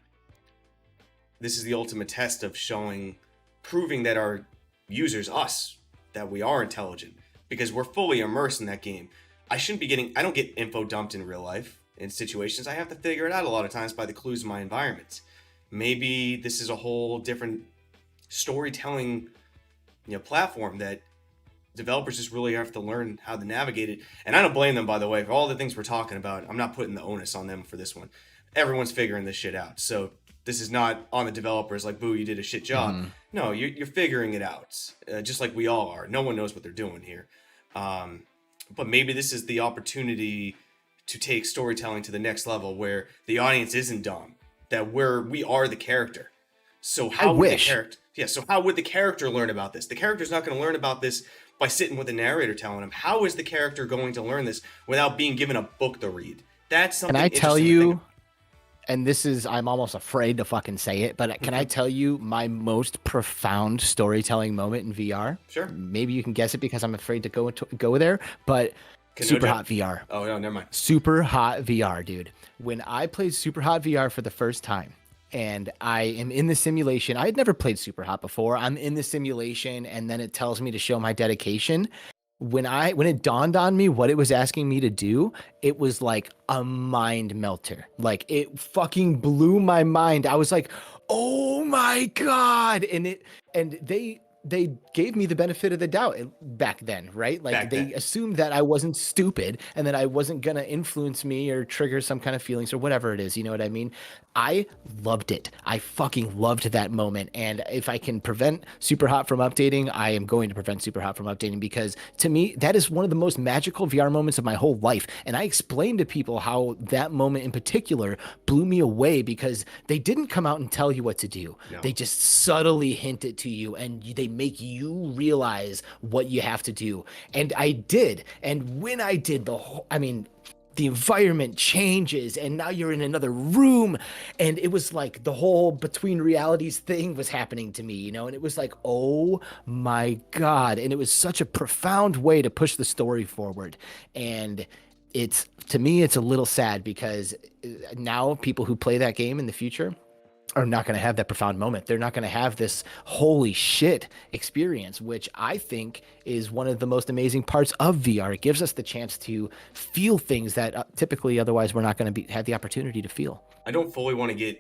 this is the ultimate test of proving that our users, us, that we are intelligent, because we're fully immersed in that game. I don't get info dumped in real life in situations. I have to figure it out a lot of times by the clues in my environment. Maybe this is a whole different storytelling, platform that developers just really have to learn how to navigate it. And I don't blame them, by the way, for all the things we're talking about. I'm not putting the onus on them for this one. Everyone's figuring this shit out. So this is not on the developers like, boo, you did a shit job. No, you're figuring it out, just like we all are. No one knows what they're doing here. But maybe this is the opportunity to take storytelling to the next level, where the audience isn't dumb, that we are the character. So how would the character learn about this? The character's not going to learn about this by sitting with a narrator telling him. How is the character going to learn this without being given a book to read? That's something. Can I tell you? and this is, I'm almost afraid to fucking say it, but can I tell you my most profound storytelling moment in VR? Sure. Maybe you can guess it because I'm afraid to go there, but Super Kanoja? Hot VR. Oh no, never mind. Super Hot VR, dude. When I played Super Hot VR for the first time, and I am in the simulation, I had never played Super Hot before. I'm in the simulation, and then it tells me to show my dedication. When it dawned on me what it was asking me to do, it was like a mind melter. Like it fucking blew my mind. I was like, "Oh my God." And they gave me the benefit of the doubt back then, right? Like Back they then. assumed that I wasn't stupid and that I wasn't gonna influence me or trigger some kind of feelings or whatever it is. You know what I mean? I loved it. I fucking loved that moment. And if I can prevent Super Hot from updating, I am going to prevent Super Hot from updating, because to me, that is one of the most magical VR moments of my whole life. And I explained to people how that moment in particular blew me away, because they didn't come out and tell you what to do. No. They just subtly hint it to you, and they make you realize what you have to do. And I did. And when I did, the environment changes, and now you're in another room, and it was like the whole between realities thing was happening to me, you know. And it was like, oh my God. And it was such a profound way to push the story forward. And it's, to me, it's a little sad, because now people who play that game in the future are not going to have that profound moment. They're not going to have this holy shit experience, which I think is one of the most amazing parts of VR. It gives us the chance to feel things that typically otherwise we're not going to have the opportunity to feel. I don't fully want to get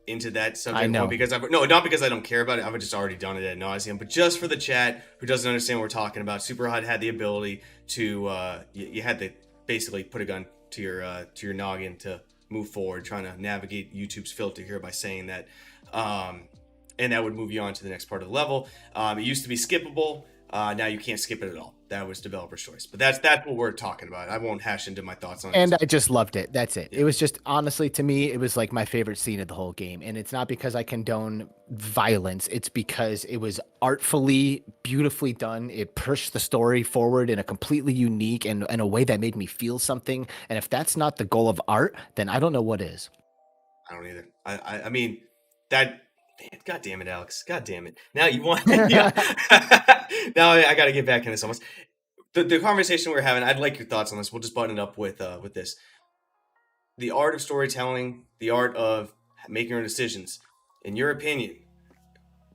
into that subject. I know. Not because I don't care about it. I've just already done it ad nauseum. But just for the chat who doesn't understand what we're talking about, Super Hot had the ability to you had to basically put a gun to your noggin to move forward, trying to navigate YouTube's filter here by saying that, and that would move you on to the next part of the level. It used to be skippable. Now you can't skip it at all. That was developer's choice. But that's what we're talking about. I won't hash into my thoughts on it. And I just loved it. That's it. Yeah. It was just, honestly, to me, it was like my favorite scene of the whole game. And it's not because I condone violence. It's because it was artfully, beautifully done. It pushed the story forward in a completely unique and in a way that made me feel something. And if that's not the goal of art, then I don't know what is. I don't either. I mean, that... Man, God damn it, Alex. God damn it. Now you want... Yeah. Now I got to get back into this almost. The conversation we're having, I'd like your thoughts on this. We'll just button it up with this. The art of storytelling, the art of making your decisions. In your opinion,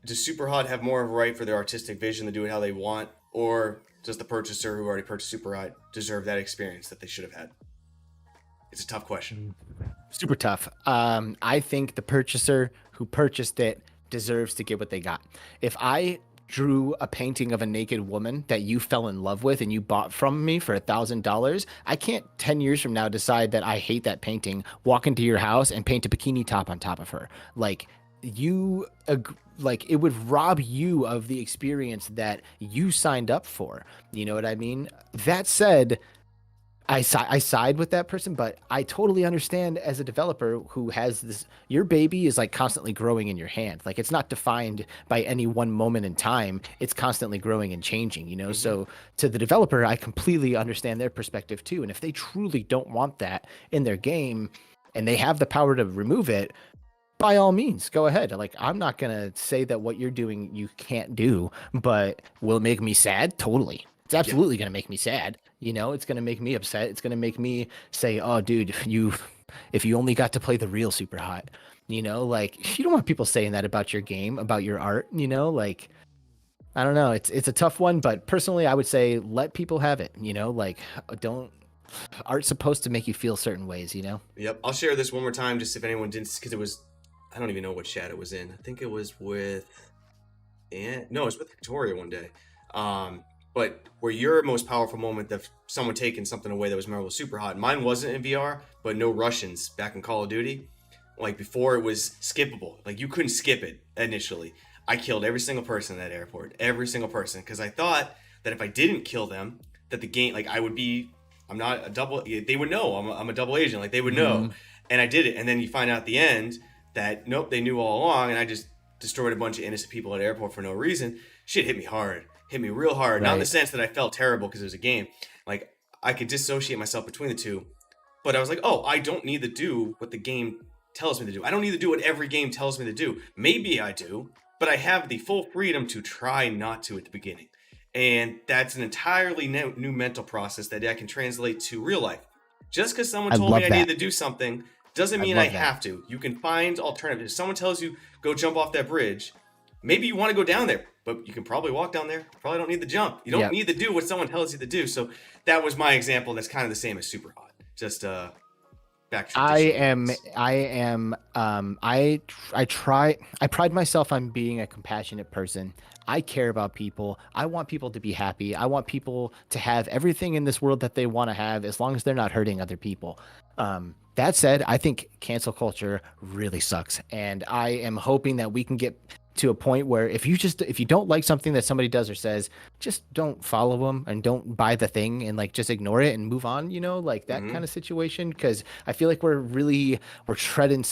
does Super Hot have more of a right for their artistic vision to do it how they want? Or does the purchaser who already purchased Super Hot deserve that experience that they should have had? It's a tough question. Super tough. I think the purchaser who purchased it deserves to get what they got. If I drew a painting of a naked woman that you fell in love with and you bought from me for $1,000, I can't 10 years from now decide that I hate that painting, walk into your house and paint a bikini top on top of her. Like, it would rob you of the experience that you signed up for. You know what I mean? That said, I side with that person, but I totally understand as a developer who has this, your baby is like constantly growing in your hand. Like, it's not defined by any one moment in time. It's constantly growing and changing, you know? Mm-hmm. So to the developer, I completely understand their perspective too. And if they truly don't want that in their game and they have the power to remove it, by all means, go ahead. Like, I'm not going to say that what you're doing, you can't do, but will it make me sad? Totally. It's absolutely going to make me sad. You know, it's going to make me upset. It's going to make me say, oh, dude, if you only got to play the real Super Hot, you know, like, you don't want people saying that about your game, about your art, you know, like, I don't know. It's a tough one, but personally, I would say let people have it, you know, like, art's supposed to make you feel certain ways, you know? Yep. I'll share this one more time, just if anyone didn't, because it was, I don't even know what chat it was in. I think it was with, it was with Victoria one day. But where your most powerful moment of someone taking something away that was memorable, Super Hot. Mine wasn't in VR, but no Russians back in Call of Duty. Like, before, it was skippable. Like, you couldn't skip it initially. I killed every single person in that airport. Every single person. Because I thought that if I didn't kill them, that the game, like, I'm not a double, they would know. I'm a double agent. Like, they would know. Mm-hmm. And I did it. And then you find out at the end that, nope, they knew all along. And I just destroyed a bunch of innocent people at the airport for no reason. Shit hit me hard. Hit me real hard. Right. Not in the sense that I felt terrible because it was a game. Like, I could dissociate myself between the two. But I was like, oh, I don't need to do what the game tells me to do. I don't need to do what every game tells me to do. Maybe I do, but I have the full freedom to try not to at the beginning. And that's an entirely new mental process that I can translate to real life. Just because someone I told me love I that. needed to do something doesn't mean I love that. have to. You can find alternatives. If someone tells you, go jump off that bridge, maybe you want to go down there, but you can probably walk down there. Probably don't need the jump. You don't Yep. need to do what someone tells you to do. So that was my example. That's kind of the same as Super Hot. Just back to I pride myself on being a compassionate person. I care about people. I want people to be happy. I want people to have everything in this world that they want to have, as long as they're not hurting other people. That said, I think cancel culture really sucks, and I am hoping that we can get to a point where if you don't like something that somebody does or says, just don't follow them and don't buy the thing, and like just ignore it and move on, like that kind of situation. Because I feel like we're treading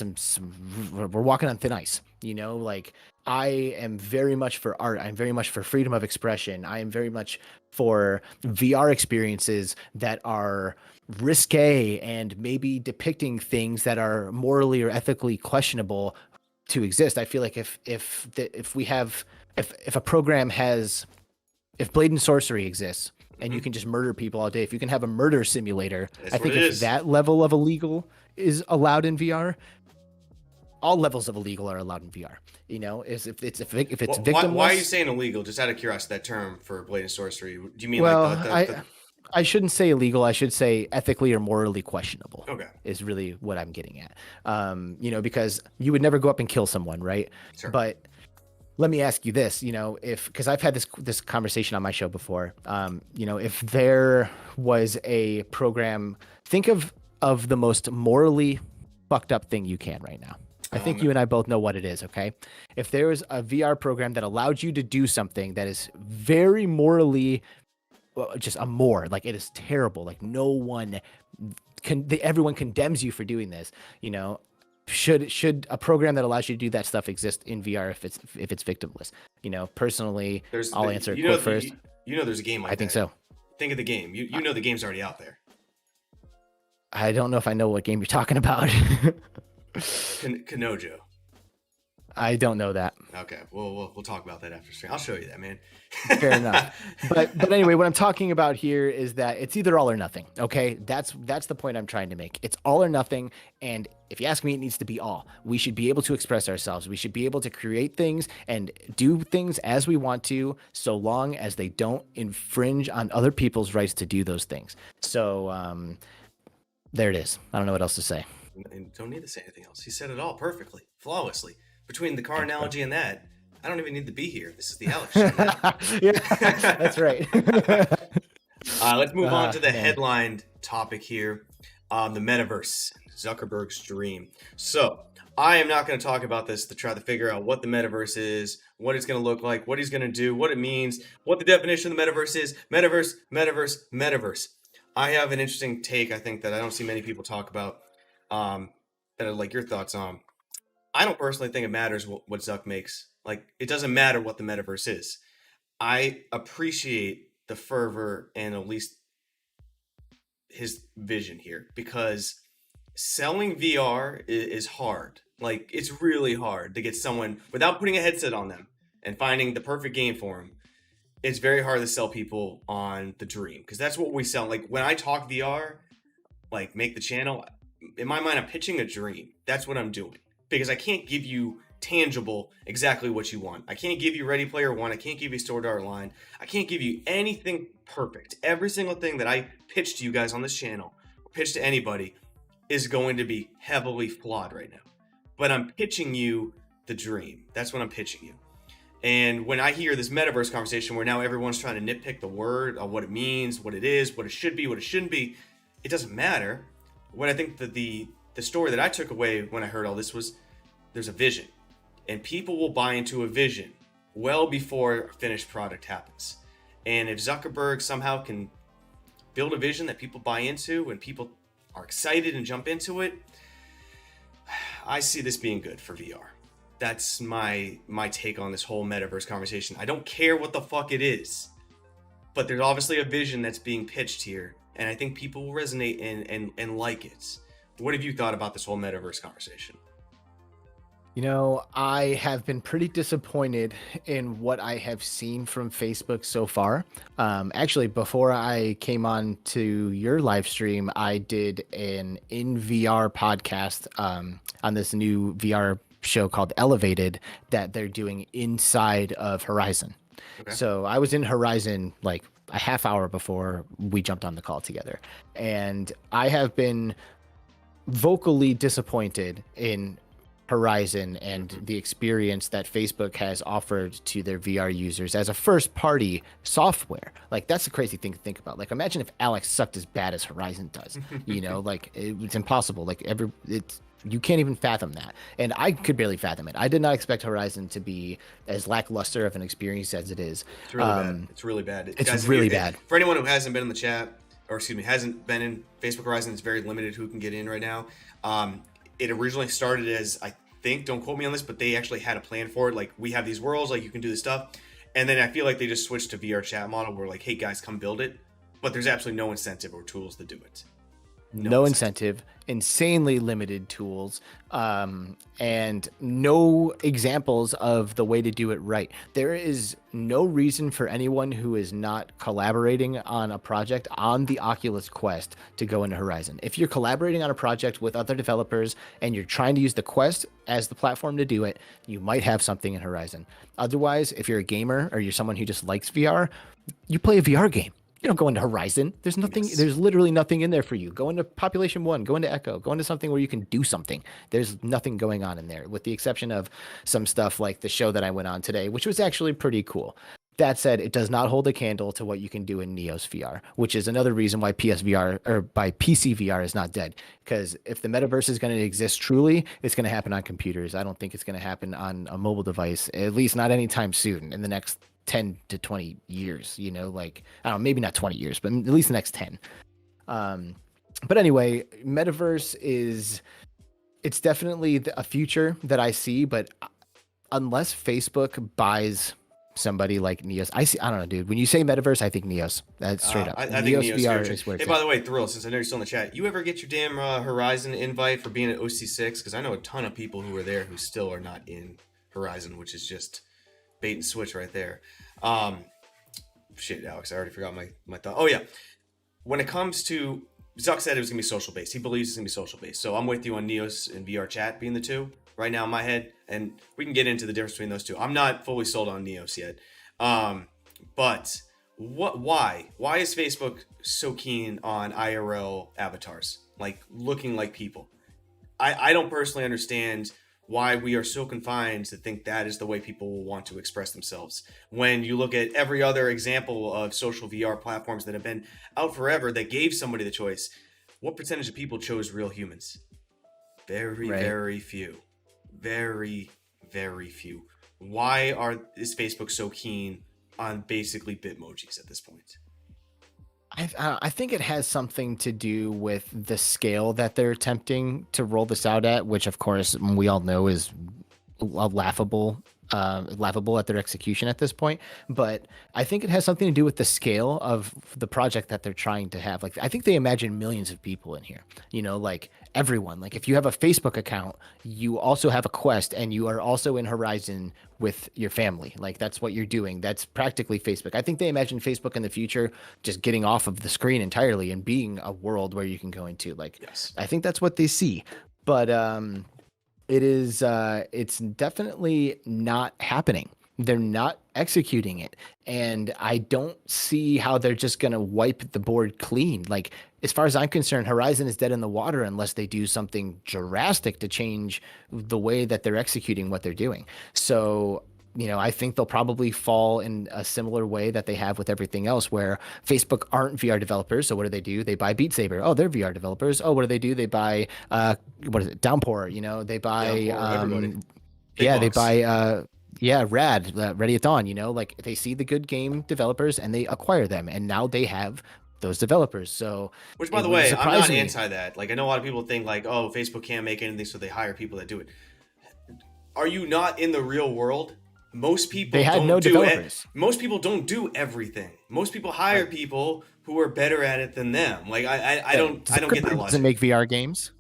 we're walking on thin ice, like I am very much for art. I'm very much for freedom of expression. I am very much for VR experiences that are risque and maybe depicting things that are morally or ethically questionable to exist. I feel like if a program has, if Blade and Sorcery exists and you can just murder people all day, if you can have a murder simulator, I think if that level of illegal is allowed in VR, all levels of illegal are allowed in VR. If it's victimless. Why are you saying illegal? Just out of curiosity, that term for Blade and Sorcery. Do you mean I shouldn't say illegal. I should say ethically or morally questionable. Okay. Is really what I'm getting at. Because you would never go up and kill someone, right? Sure. But let me ask you this, because I've had this conversation on my show before. If there was a program, think of the most morally fucked up thing you can right now. I think you and I both know what it is, okay? If there was a VR program that allowed you to do something that is very morally just like it is terrible, like everyone condemns you for doing this, should a program that allows you to do that stuff exist in VR if it's victimless? Personally, I'll answer it quick first. There's a game like that. I think so. Think of the game. You know the game's already out there. I don't know if I know what game you're talking about. Kanojo. I don't know that. Okay, we'll talk about that after stream. I'll show you that, man. Fair enough. But anyway, what I'm talking about here is that it's either all or nothing. Okay, that's the point I'm trying to make. It's all or nothing, and if you ask me, it needs to be all. We should be able to express ourselves. We should be able to create things and do things as we want to, so long as they don't infringe on other people's rights to do those things. So there it is. I don't know what else to say. And don't need to say anything else. He said it all perfectly, flawlessly. Between the car analogy and that, I don't even need to be here. This is the Alex show now. Yeah, that's right. Let's move on to the headlined topic here. The Metaverse, Zuckerberg's dream. So I am not going to talk about this to try to figure out what the Metaverse is, what it's going to look like, what he's going to do, what it means, what the definition of the Metaverse is. Metaverse. I have an interesting take, I think, that I don't see many people talk about, that I'd like your thoughts on. I don't personally think it matters what Zuck makes. Like, it doesn't matter what the Metaverse is. I appreciate the fervor and at least his vision here, because selling VR is hard. Like, it's really hard to get someone without putting a headset on them and finding the perfect game for them. It's very hard to sell people on the dream, because that's what we sell. Like, when I talk VR, like make the channel, in my mind, I'm pitching a dream. That's what I'm doing, because I can't give you tangible exactly what you want. I can't give you Ready Player One. I can't give you Sword Art Online. I can't give you anything perfect. Every single thing that I pitch to you guys on this channel, or pitch to anybody, is going to be heavily flawed right now. But I'm pitching you the dream. That's what I'm pitching you. And when I hear this Metaverse conversation where now everyone's trying to nitpick the word of what it means, what it is, what it should be, what it shouldn't be, it doesn't matter. What I think that the story that I took away when I heard all this was, there's a vision. And people will buy into a vision well before a finished product happens. And if Zuckerberg somehow can build a vision that people buy into and people are excited and jump into it, I see this being good for VR. That's my take on this whole Metaverse conversation. I don't care what the fuck it is, but there's obviously a vision that's being pitched here, and I think people will resonate and like it. What have you thought about this whole Metaverse conversation? I have been pretty disappointed in what I have seen from Facebook so far. Actually, before I came on to your live stream, I did an in VR podcast on this new VR show called Elevated that they're doing inside of Horizon. Okay. So I was in Horizon like a half hour before we jumped on the call together. And I have been vocally disappointed in Horizon and the experience that Facebook has offered to their VR users as a first party software. Like, that's a crazy thing to think about. Like, imagine if Alex sucked as bad as Horizon does. Like it's impossible. Like, you can't even fathom that. And I could barely fathom it. I did not expect Horizon to be as lackluster of an experience as it is. It's really bad. It's really bad. It's Guys, really bad. For anyone who hasn't been in the chat, or excuse me, hasn't been in Facebook Horizon, it's very limited who can get in right now. It originally started as, I think, don't quote me on this, but they actually had a plan for it. Like, we have these worlds, like you can do this stuff. And then I feel like they just switched to VR chat model where like, hey guys, come build it. But there's absolutely no incentive or tools to do it. No incentive, insanely limited tools, and no examples of the way to do it right. There is no reason for anyone who is not collaborating on a project on the Oculus Quest to go into Horizon. If you're collaborating on a project with other developers and you're trying to use the Quest as the platform to do it, you might have something in Horizon. Otherwise, if you're a gamer or you're someone who just likes VR, you play a VR game. You don't go into Horizon. There's nothing. Yes. There's literally nothing in there for you. Go into Population 1. Go into Echo. Go into something where you can do something. There's nothing going on in there, with the exception of some stuff like the show that I went on today, which was actually pretty cool. That said, it does not hold a candle to what you can do in Neos VR, which is another reason why PSVR or by PCVR is not dead. Because if the metaverse is going to exist truly, it's going to happen on computers. I don't think it's going to happen on a mobile device, at least not anytime soon in the next 10 to 20 years, like, I don't know, maybe not 20 years, but at least the next 10. But anyway, metaverse it's definitely a future that I see, but unless Facebook buys somebody like Neos, I don't know, dude. When you say metaverse, I think Neos. That's straight up. I think Neos VR is where it's by the way, Thrill, since I know you're still in the chat, you ever get your damn Horizon invite for being at OC6? Because I know a ton of people who were there who still are not in Horizon, which is just bait and switch right there. Shit, Alex, I already forgot my thought. Oh yeah, when it comes to, Zuck said it was gonna be social based. He believes it's gonna be social based. So I'm with you on Neos and VR chat being the two right now in my head, and we can get into the difference between those two. I'm not fully sold on Neos yet, but why is Facebook so keen on IRL avatars, like looking like people? I don't personally understand why we are so confined to think that is the way people will want to express themselves. When you look at every other example of social VR platforms that have been out forever that gave somebody the choice, what percentage of people chose real humans? Very few. Very, very few. Why is Facebook so keen on basically Bitmojis at this point? I think it has something to do with the scale that they're attempting to roll this out at, which of course we all know is laughable at their execution at this point. But I think it has something to do with the scale of the project that they're trying to have. Like, I think they imagine millions of people in here, like everyone. Like, if you have a Facebook account, you also have a Quest and you are also in Horizon with your family. Like, that's what you're doing. That's practically Facebook. I think they imagine Facebook in the future just getting off of the screen entirely and being a world where you can go into. Like, yes. I think that's what they see. But it's definitely not happening. They're not executing it. And I don't see how they're just going to wipe the board clean. Like, as far as I'm concerned, Horizon is dead in the water unless they do something drastic to change the way that they're executing what they're doing. So, I think they'll probably fall in a similar way that they have with everything else, where Facebook aren't VR developers. So what do? They buy Beat Saber. Oh, they're VR developers. Oh, what do? They buy, what is it? Downpour, they buy, they buy, Rad, Ready at Dawn, like, they see the good game developers and they acquire them. And now they have those developers. So, which, by the way, I'm not anti that. Like, I know a lot of people think like, oh, Facebook can't make anything, so they hire people that do it. Are you not in the real world? Most people most people don't do everything. Most people hire people who are better at it than them. Like, I don't get that logic. Doesn't make VR games.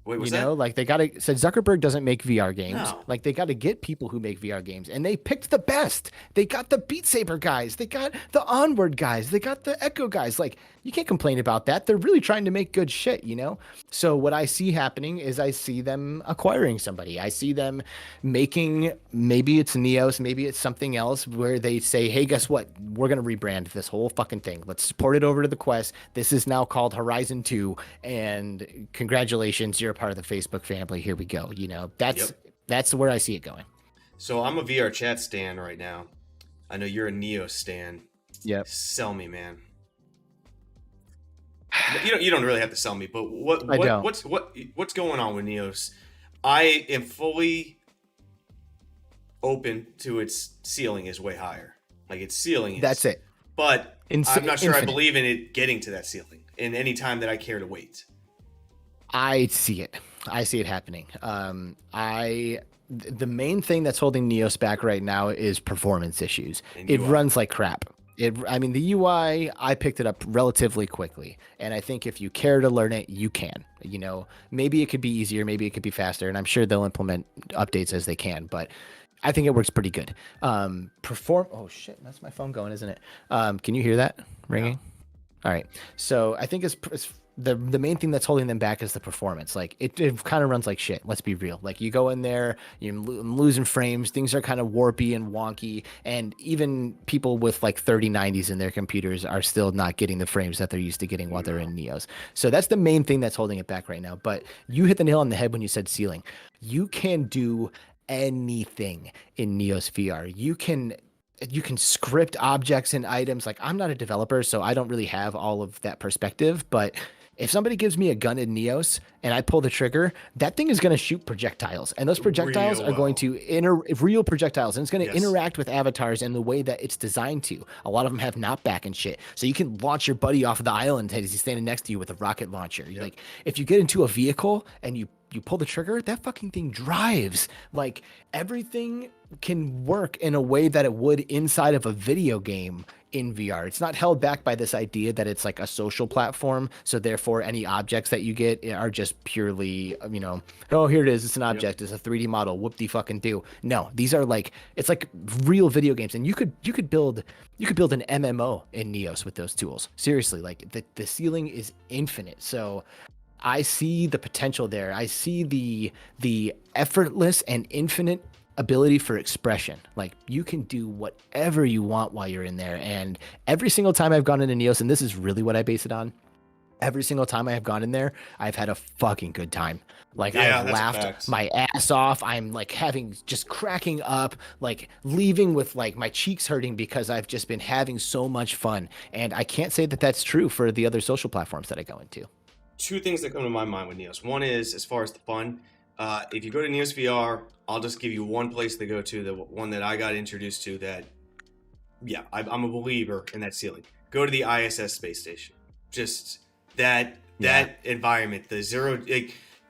Wait, You what's know, that? like they got to said Zuckerberg doesn't make VR games. No. Like they got to get people who make VR games, and they picked the best. They got the Beat Saber guys, they got the Onward guys, they got the Echo guys. Like you can't complain about that. They're really trying to make good shit, you know? So what I see happening is I see them acquiring somebody. I see them making, maybe it's Neos, maybe it's something else where they say, "Hey, guess what? We're going to rebrand this whole fucking thing. Let's port it over to the Quest. This is now called Horizon 2 and congratulations, you're a part of the Facebook family. Here we go." You know, Yep. that's where I see it going. So I'm a VR chat stan right now. I know you're a Neo stan. Yep. Sell me, man. You don't really have to sell me, but I don't. what's going on with Neos? I am fully open to its ceiling is way higher. Like its ceiling is. That's it. But I'm not sure Infinite. I believe in it getting to that ceiling in any time that I care to wait. I see it. I see it happening. The main thing that's holding Neos back right now is performance issues. And It UI. runs like crap. I mean, the UI, I picked it up relatively quickly, and I think if you care to learn it, you can. You know, maybe it could be easier, maybe it could be faster, and I'm sure they'll implement updates as they can. But I think it works pretty good. Oh shit, that's my phone going, isn't it? Can you hear that ringing? All right. So I think it's the main thing that's holding them back is the performance. Like it kind of runs like shit. Let's be real. Like you go in there, I'm losing frames. Things are kind of warpy and wonky, and even people with like 3090s in their computers are still not getting the frames that they're used to getting while they're in Neos. So that's the main thing that's holding it back right now. But you hit the nail on the head when you said ceiling. You can do anything in Neos VR. You can script objects and items. Like I'm not a developer, so I don't really have all of that perspective, but if somebody gives me a gun in Neos and I pull the trigger, that thing is going to shoot projectiles, and those projectiles Real are going to real projectiles, and it's going to Yes. interact with avatars in the way that it's designed to. A lot of them have knockback and shit, so you can launch your buddy off of the island as he's standing next to you with a rocket launcher. Like if you get into a vehicle and you pull the trigger, that fucking thing drives. Like everything can work in a way that it would inside of a video game in VR. It's not held back by this idea that it's like a social platform. So therefore any objects that you get are just purely, oh, here it is. It's an object. It's a 3D model. Whoop de fucking do. No, these are like, it's like real video games. And you could build an MMO in Neos with those tools. Seriously, like the ceiling is infinite. So I see the potential there. I see the effortless and infinite ability for expression. Like you can do whatever you want while you're in there. And every single time I've gone into Neos, and this is really what I base it on, every single time I have gone in there, I've had a fucking good time. Like Yeah, I've that's a laughed fact. my ass off. I'm like just cracking up, like leaving with like my cheeks hurting because I've just been having so much fun. And I can't say that that's true for the other social platforms that I go into. Two things that come to my mind with Neos. One is as far as the fun. If you go to Neos VR, I'll just give you one place to go to, the one that I got introduced to that, yeah, I'm a believer in that ceiling. Go to the ISS space station. Just that environment, the zero,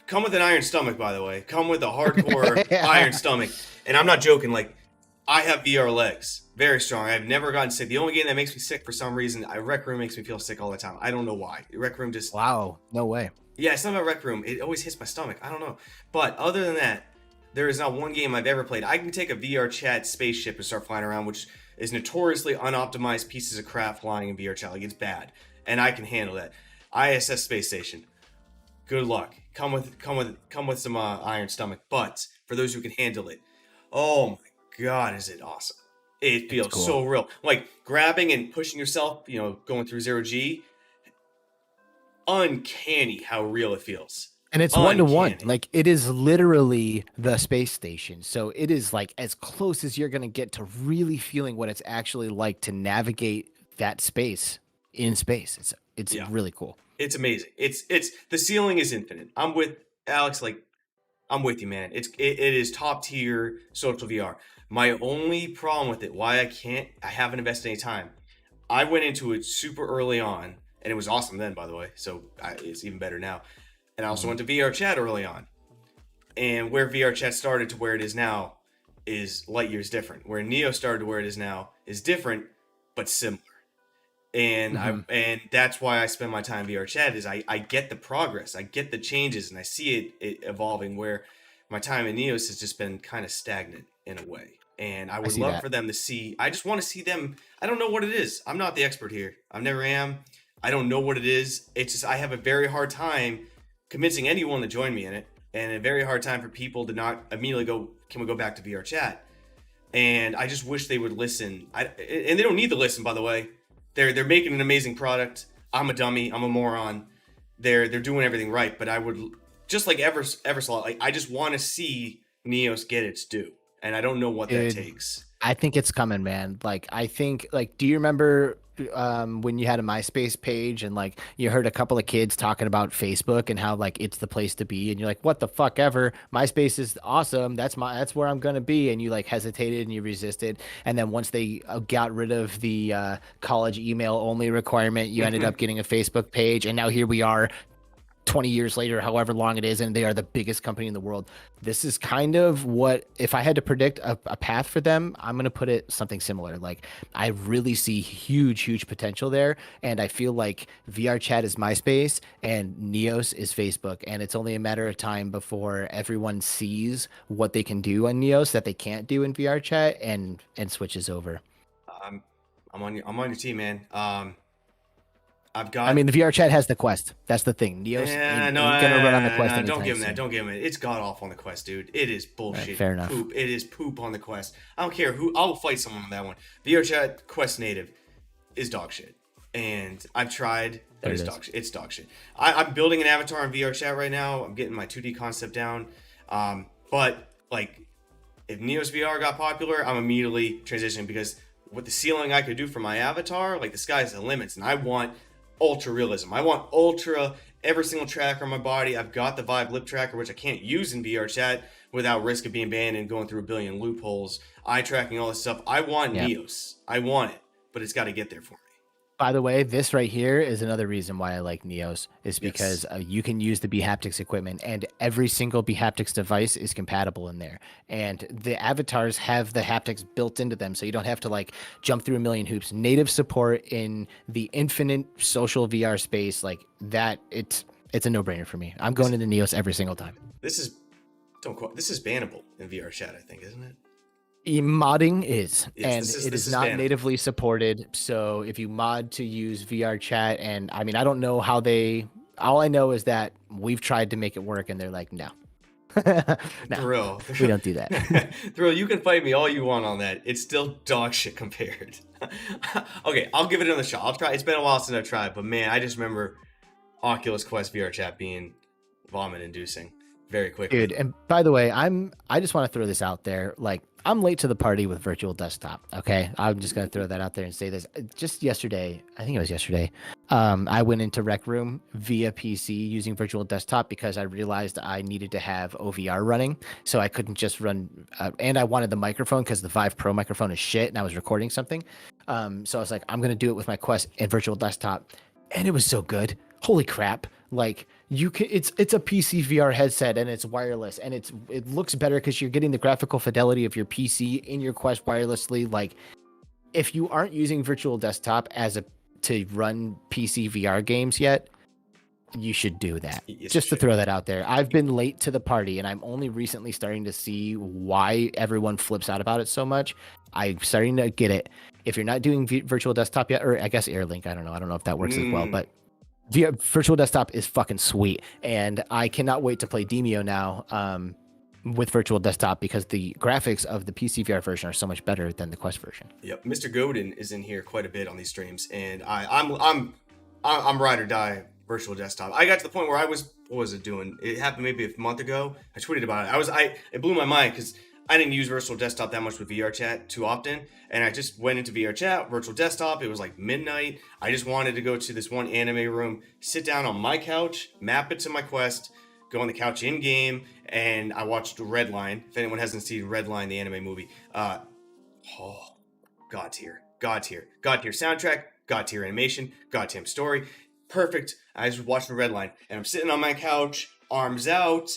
come with an iron stomach, by the way. Come with a hardcore iron stomach. And I'm not joking, like, I have VR legs. Very strong. I've never gotten sick. The only game that makes me sick for some reason, Rec Room makes me feel sick all the time. I don't know why. Rec Room just... Wow, no way. Yeah, it's not about Rec Room. It always hits my stomach. I don't know. But other than that, there is not one game I've ever played. I can take a VR chat spaceship and start flying around, which is notoriously unoptimized pieces of crap flying in VR chat. Like, it's bad. And I can handle that. ISS space station. Good luck. Come with some iron stomach. But for those who can handle it, oh my god, is it awesome. It feels cool. so real. Like grabbing and pushing yourself, going through 0G. Uncanny how real it feels. And it's one-to-one. Like it is literally the space station. So it is like as close as you're going to get to really feeling what it's actually like to navigate that space in space. It's really cool. It's amazing. It's the ceiling is infinite. I'm with Alex. Like I'm with you, man. It is top tier social VR. My only problem with it, why I haven't invested any time. I went into it super early on, and it was awesome then, by the way. So it's even better now. And I also went to VR chat early on, and where VR chat started to where it is now is light years different. Where Neo started to where it is now is different, but similar. And Hmm. and that's why I spend my time VR chat is I get the progress, I get the changes, and I see it evolving. Where my time in Neos has just been kind of stagnant in a way. And I I would see love that. for them to see. I just want to see them. I don't know what it is. I'm not the expert here. I never am. I don't know what it is. It's just I have a very hard time convincing anyone to join me in it, and a very hard time for people to not immediately go, "Can we go back to VR chat?" And I just wish they would listen. And they don't need to listen, by the way. They're making an amazing product. I'm a dummy. I'm a moron. They're doing everything right. But I would just like Everslot. Like I just want to see Neos get its due, and I don't know what that Dude, takes. I think it's coming, man. Like, I think, like, do you remember when you had a MySpace page and like you heard a couple of kids talking about Facebook and how like it's the place to be, and you're like, what the fuck ever? MySpace is awesome. That's where I'm gonna be. And you like hesitated and you resisted, and then once they got rid of the college email only requirement, you ended up getting a Facebook page, and now here we are 20 years later, however long it is, and they are the biggest company in the world. This is kind of what, if I had to predict a path for them, I'm going to put it something similar. Like, I really see huge potential there. And I feel like VR chat is MySpace and Neos is Facebook. And it's only a matter of time before everyone sees what they can do on Neos that they can't do in VR chat and switches over. I'm I'm on your team, man. I've I got mean, the VR chat has the Quest. That's the thing. Neos yeah, no, ain't gonna run on the Quest no, don't anytime give him that. soon. Don't give him it. It's god awful on the Quest, dude. It is All right, bullshit. fair enough. Poop. It is poop on the Quest. I don't care who. I'll fight someone on that one. VRChat Quest native is dog shit, and I've tried, but There it's it is. dog shit. It's dog shit. I'm building an avatar on VRChat right now. I'm getting my 2D concept down, but like if Neos VR got popular, I'm immediately transitioning because with the ceiling I could do for my avatar, like the sky's the limits, and I want ultra realism. I want ultra every single tracker on my body. I've got the Vive lip tracker, which I can't use in VR chat without risk of being banned and going through a billion loopholes. Eye tracking, all this stuff. I want Yeah. Neos. I want it, but it's got to get there for me. By the way, this right here is another reason why I like Neos is Yes. because you can use the Behaptics equipment and every single Behaptics device is compatible in there. And the avatars have the haptics built into them, so you don't have to like jump through a million hoops. Native support in the infinite social VR space, like that, it's a no-brainer for me. I'm going into Neos every single time. This is don't quote. This is bannable in VR chat, I think, isn't it? Modding is, Yes. and This it is is not bannable. natively supported. So if you mod to use VR chat, and I mean, I don't know how they. All I know is that we've tried to make it work, and they're like, no, no, Thrill. we don't do that. Thrill, you can fight me all you want on that. It's still dog shit compared. Okay, I'll give it another shot. I'll try. It's been a while since I've tried, but man, I just remember Oculus Quest VR chat being vomit inducing very quickly. Dude, and by the way, I just want to throw this out there. Like, I'm late to the party with virtual desktop. Okay. I'm just gonna throw that out there and say this. Just yesterday, I think it was yesterday, I went into Rec Room via PC using virtual desktop because I realized I needed to have OVR running. So I couldn't just run and I wanted the microphone because the Vive Pro microphone is shit and I was recording something. So I was like, I'm gonna do it with my Quest and virtual desktop. And it was so good. Holy crap. Like, you can, it's a PCVR headset and it's wireless and it looks better because you're getting the graphical fidelity of your PC in your Quest wirelessly. Like, if you aren't using virtual desktop as a to run PC VR games yet, you should do that. Yes, Just to you should. throw that out there. I've been late to the party and I'm only recently starting to see why everyone flips out about it so much. I'm starting to get it. If you're not doing virtual desktop yet, or I guess AirLink, I don't know. I don't know if that works as well, but virtual desktop is fucking sweet, and I cannot wait to play Demio now with virtual desktop because the graphics of the PC VR version are so much better than the Quest version. Yep, Mr. Godin is in here quite a bit on these streams, and I'm ride or die virtual desktop. I got to the point where I was what was it doing? It happened maybe a month ago. I tweeted about it. It blew my mind because I didn't use virtual desktop that much with VR chat too often, and I just went into VR chat, virtual desktop. It was like midnight. I just wanted to go to this one anime room, sit down on my couch, map it to my Quest, go on the couch in game, and I watched Redline. If anyone hasn't seen Redline, the anime movie, God tier, God tier, God tier soundtrack, God tier animation, God tier story, perfect. I just watched the Redline, and I'm sitting on my couch, arms out,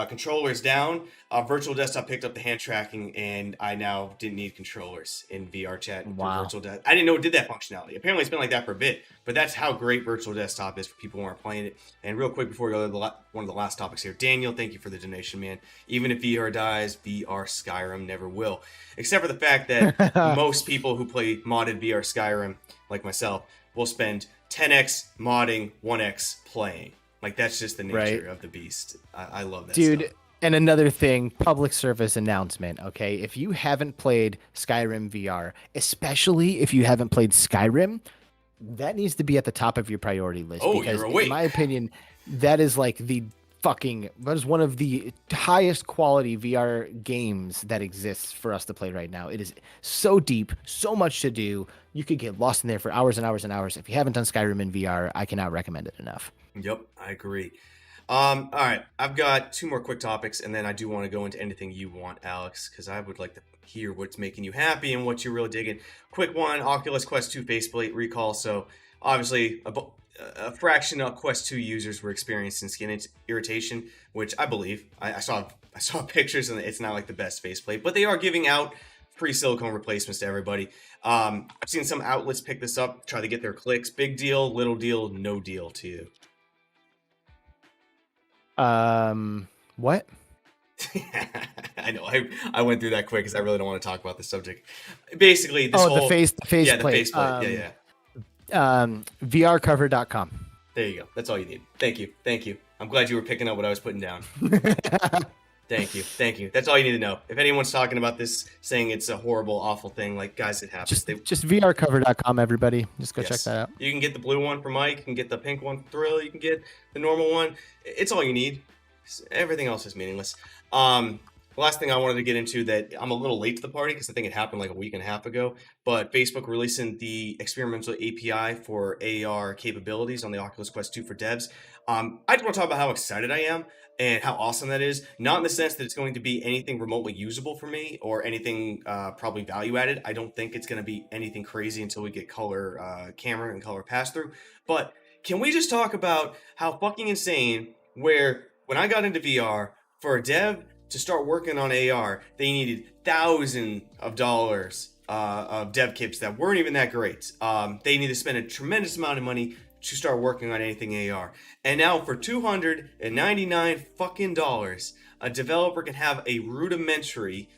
controllers down, virtual desktop picked up the hand tracking, and I now didn't need controllers in VR chat through Wow. virtual desktop. I didn't know it did that functionality. Apparently it's been like that for a bit, but that's how great virtual desktop is for people who aren't playing it. And real quick before we go to one of the last topics here, Daniel, thank you for the donation, man. Even if VR dies, VR Skyrim never will. Except for the fact that most people who play modded VR Skyrim, like myself, will spend 10x modding, 1x playing. Like, that's just the nature of the beast. I love that dude. stuff. And another thing, public service announcement, okay? If you haven't played Skyrim VR, especially if you haven't played Skyrim, that needs to be at the top of your priority list. Oh, because you're awake. in my opinion, that is like that is one of the highest quality VR games that exists for us to play right now. It is so deep, so much to do. You could get lost in there for hours and hours and hours. If you haven't done Skyrim in VR, I cannot recommend it enough. Yep, I agree. All right, I've got 2 more quick topics, and then I do want to go into anything you want, Alex, because I would like to hear what's making you happy and what you're really digging. Quick one, Oculus Quest 2 faceplate recall. So obviously a fraction of Quest 2 users were experiencing skin irritation, which I believe. I saw pictures, and it's not like the best faceplate, but they are giving out free silicone replacements to everybody. I've seen some outlets pick this up, try to get their clicks. Big deal, little deal, no deal to you. What? I know. I went through that quick because I really don't want to talk about the subject. Basically, this the face yeah, the plate. faceplate. Yeah. VRcover.com. There you go. That's all you need. Thank you. I'm glad you were picking up what I was putting down. Thank you. That's all you need to know. If anyone's talking about this, saying it's a horrible, awful thing, like, guys, it happens. Just VRcover.com, everybody. Just go check that out. You can get the blue one for Mike. You can get the pink one for Thrill. You can get the normal one. It's all you need. Everything else is meaningless. The last thing I wanted to get into that I'm a little late to the party because I think it happened like a week and a half ago, but Facebook releasing the experimental API for AR capabilities on the Oculus Quest 2 for devs. I just want to talk about how excited I am and how awesome that is. Not in the sense that it's going to be anything remotely usable for me or anything probably value added. I don't think it's going to be anything crazy until we get color camera and color pass through. But can we just talk about how fucking insane where when I got into VR, for a dev to start working on AR, they needed thousands of dollars of dev kits that weren't even that great. They need to spend a tremendous amount of money to start working on anything AR. And now for $299 fucking dollars, a developer can have a rudimentary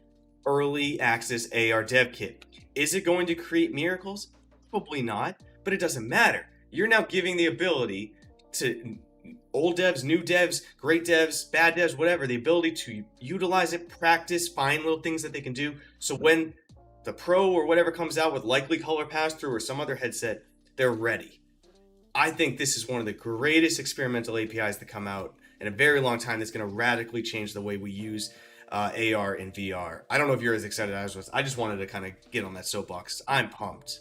early access AR dev kit. Is it going to create miracles? Probably not, but it doesn't matter. You're now giving the ability to old devs, new devs, great devs, bad devs, whatever, the ability to utilize it, practice, find little things that they can do. So when the Pro or whatever comes out with likely color pass-through or some other headset, they're ready. I think this is one of the greatest experimental APIs to come out in a very long time that's going to radically change the way we use AR and VR. I don't know if you're as excited as I was. I just wanted to kind of get on that soapbox. I'm pumped.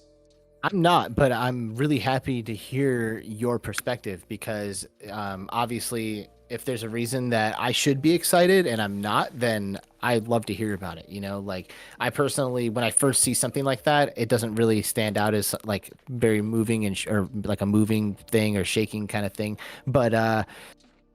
I'm not, but I'm really happy to hear your perspective because obviously if there's a reason that I should be excited and I'm not, then I'd love to hear about it. You know, like I personally, when I first see something like that, it doesn't really stand out as like very moving and or like a moving thing or shaking kind of thing. But,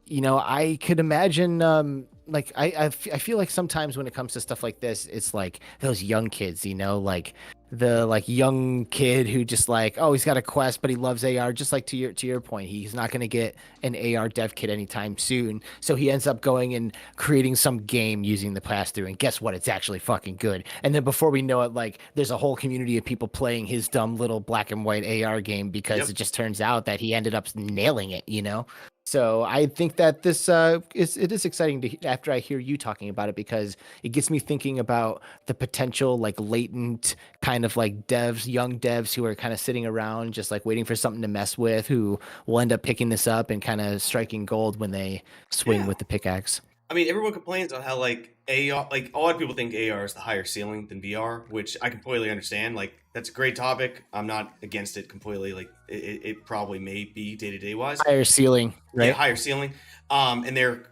you know, I could imagine like I feel like sometimes when it comes to stuff like this, it's like those young kids, you know, like the like young kid who just like, oh, he's got a Quest, but he loves AR. Just like to your point, he's not going to get an AR dev kit anytime soon. So he ends up going and creating some game using the pass through. And guess what? It's actually fucking good. And then before we know it, like there's a whole community of people playing his dumb little black and white AR game because it just turns out that he ended up nailing it, you know? So I think that this it is exciting to after I hear you talking about it because it gets me thinking about the potential like latent kind of like devs, young devs who are kind of sitting around just like waiting for something to mess with, who will end up picking this up and kind of striking gold when they swing with the pickaxe. I mean, everyone complains on how like AR, like a lot of people think AR is the higher ceiling than VR, which I completely understand. Like that's a great topic. I'm not against it completely. Like it probably may be day-to-day wise. Higher ceiling, right? Yeah, higher ceiling. And they're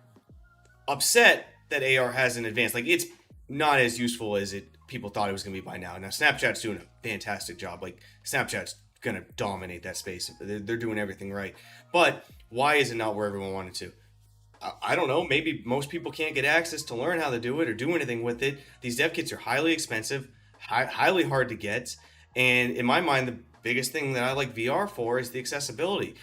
upset that AR hasn't advanced. Like it's not as useful as people thought it was going to be by now. Now Snapchat's doing a fantastic job. Like Snapchat's going to dominate that space. They're doing everything right. But why is it not where everyone wanted to? I don't know, maybe most people can't get access to learn how to do it or do anything with it. These dev kits are highly expensive, highly hard to get. And in my mind, the biggest thing that I like VR for is the accessibility.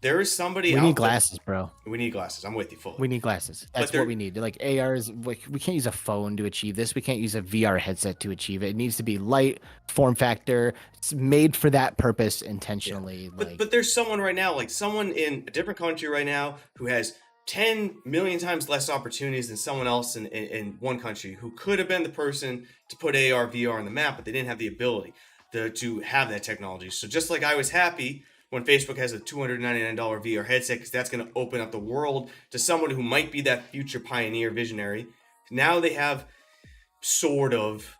There is somebody We need out there. glasses, bro. We need glasses. I'm with you fully. We need glasses. But That's what we need. Like AR is like we can't use a phone to achieve this. We can't use a VR headset to achieve it. It needs to be light, form factor. It's made for that purpose intentionally. Yeah. But there's someone right now, like someone in a different country right now, who has 10 million times less opportunities than someone else in one country who could have been the person to put AR, VR on the map, but they didn't have the ability to have that technology. So just like I was happy when Facebook has a $299 VR headset, because that's going to open up the world to someone who might be that future pioneer visionary. Now they have sort of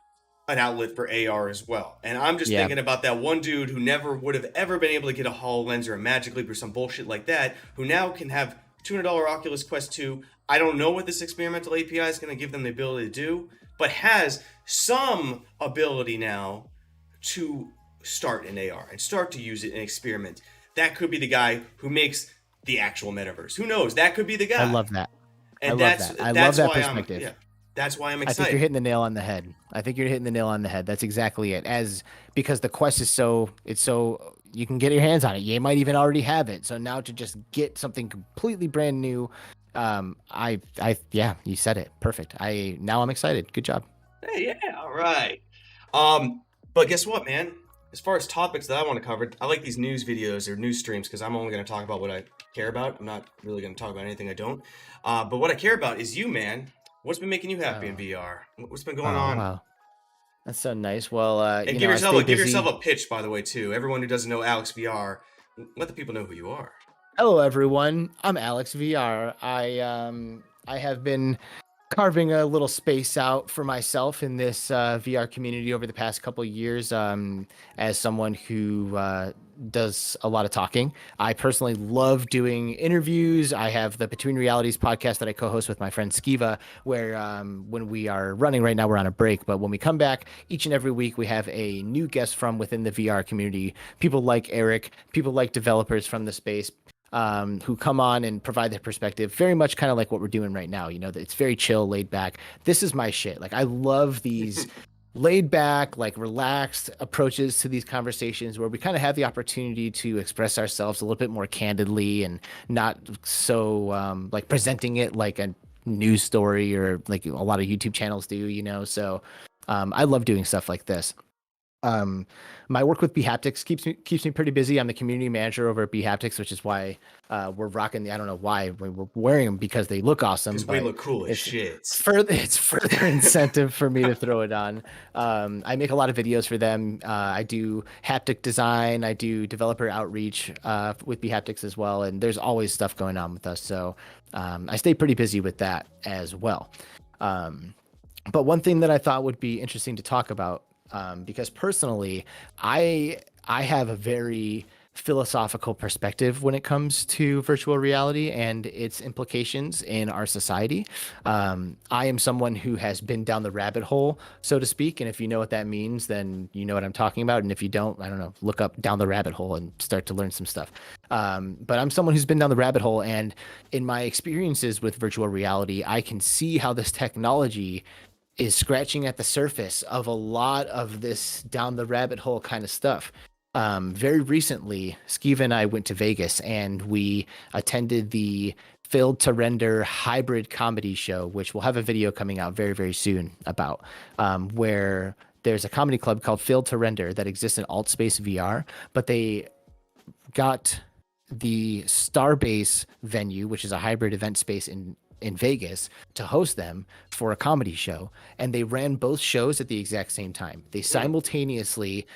an outlet for AR as well. And I'm just thinking about that one dude who never would have ever been able to get a HoloLens or a Magic Leap or some bullshit like that, who now can have $200 Oculus Quest 2. I don't know what this experimental API is going to give them the ability to do, but has some ability now to start in AR and start to use it and experiment. That could be the guy who makes the actual metaverse. Who knows? That could be the guy. I love that. And I love that perspective. That's why I'm I excited. think you're hitting the nail on the head. That's exactly it. Because the Quest is so you can get your hands on it. You might even already have it. So now to just get something completely brand new, you said it. Perfect. Now I'm excited. Good job. Hey, yeah, all right. But guess what, man? As far as topics that I want to cover, I like these news videos or news streams because I'm only going to talk about what I care about. I'm not really going to talk about anything I don't. But what I care about is you, man. What's been making you happy in VR? What's been going on? Wow. That's so nice. Well, and give yourself a pitch, by the way, too. Everyone who doesn't know Alex VR, let the people know who you are. Hello, everyone. I'm Alex VR. I have been carving a little space out for myself in this VR community over the past couple of years as someone who does a lot of talking. I personally love doing interviews. I have the Between Realities podcast that I co-host with my friend Skiva, where when we are running right now, we're on a break. But when we come back each and every week, we have a new guest from within the VR community. People like Eric, people like developers from the space, who come on and provide their perspective, very much kind of like what we're doing right now. You know, it's very chill, laid back. This is my shit. Like, I love these laid back, like relaxed approaches to these conversations where we kind of have the opportunity to express ourselves a little bit more candidly and not so like presenting it like a news story or like a lot of YouTube channels do, you know? So I love doing stuff like this. My work with bHaptics keeps me pretty busy. I'm the community manager over at bHaptics, which is why we're rocking I don't know why we're wearing them, because they look awesome. Because we look cool as shit. It's further incentive for me to throw it on. I make a lot of videos for them. I do haptic design. I do developer outreach with bHaptics as well. And there's always stuff going on with us. So I stay pretty busy with that as well. But one thing that I thought would be interesting to talk about, because personally, I have a very philosophical perspective when it comes to virtual reality and its implications in our society. I am someone who has been down the rabbit hole, so to speak. And if you know what that means, then you know what I'm talking about. And if you don't, I don't know, look up down the rabbit hole and start to learn some stuff. But I'm someone who's been down the rabbit hole. And in my experiences with virtual reality, I can see how this technology is scratching at the surface of a lot of this down the rabbit hole kind of stuff. Very recently, Skiva and I went to Vegas and we attended the Failed to Render hybrid comedy show, which we'll have a video coming out very, very soon about, where there's a comedy club called Failed to Render that exists in AltSpace VR, but they got the Starbase venue, which is a hybrid event space in Vegas, to host them for a comedy show. And they ran both shows at the exact same time. They simultaneously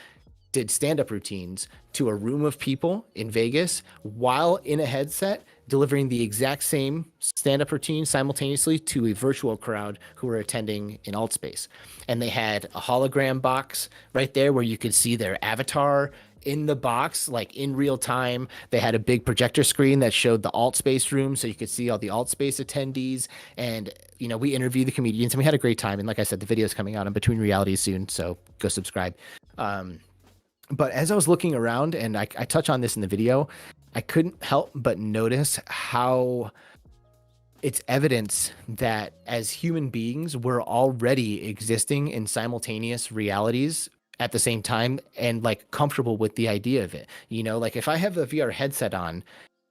did stand-up routines to a room of people in Vegas while in a headset, delivering the exact same stand-up routine simultaneously to a virtual crowd who were attending in AltSpace. And they had a hologram box right there where you could see their avatar in the box, like in real time. They had a big projector screen that showed the AltSpace room, so you could see all the AltSpace attendees. And, you know, we interviewed the comedians and we had a great time. And like I said, the video is coming out on Between Realities soon, so go subscribe. But as I was looking around, and I touch on this in the video, I couldn't help but notice how it's evidence that as human beings, we're already existing in simultaneous realities at the same time and like comfortable with the idea of it. You know, like if I have a VR headset on,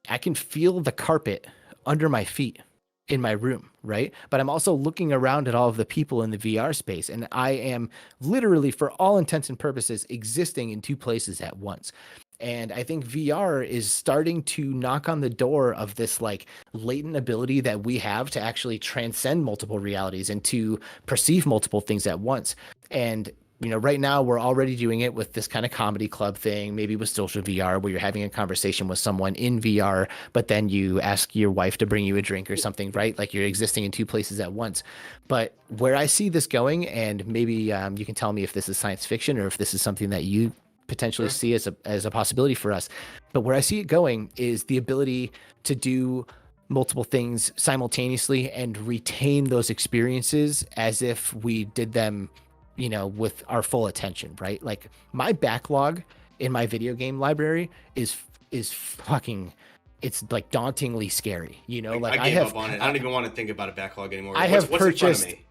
I can feel the carpet under my feet in my room, right? But I'm also looking around at all of the people in the VR space, and I am literally, for all intents and purposes, existing in two places at once. And I think VR is starting to knock on the door of this like latent ability that we have to actually transcend multiple realities and to perceive multiple things at once. And you know, right now we're already doing it with this kind of comedy club thing, maybe with social VR, where you're having a conversation with someone in VR, but then you ask your wife to bring you a drink or something, right? Like you're existing in two places at once. But where I see this going, and maybe you can tell me if this is science fiction or if this is something that you potentially Sure. see as a possibility for us. But where I see it going is the ability to do multiple things simultaneously and retain those experiences as if we did them, you know, with our full attention, right? Like my backlog in my video game library is fucking, it's like dauntingly scary, you know. Like I gave up on it. I don't even want to think about a backlog anymore. What's in front of me?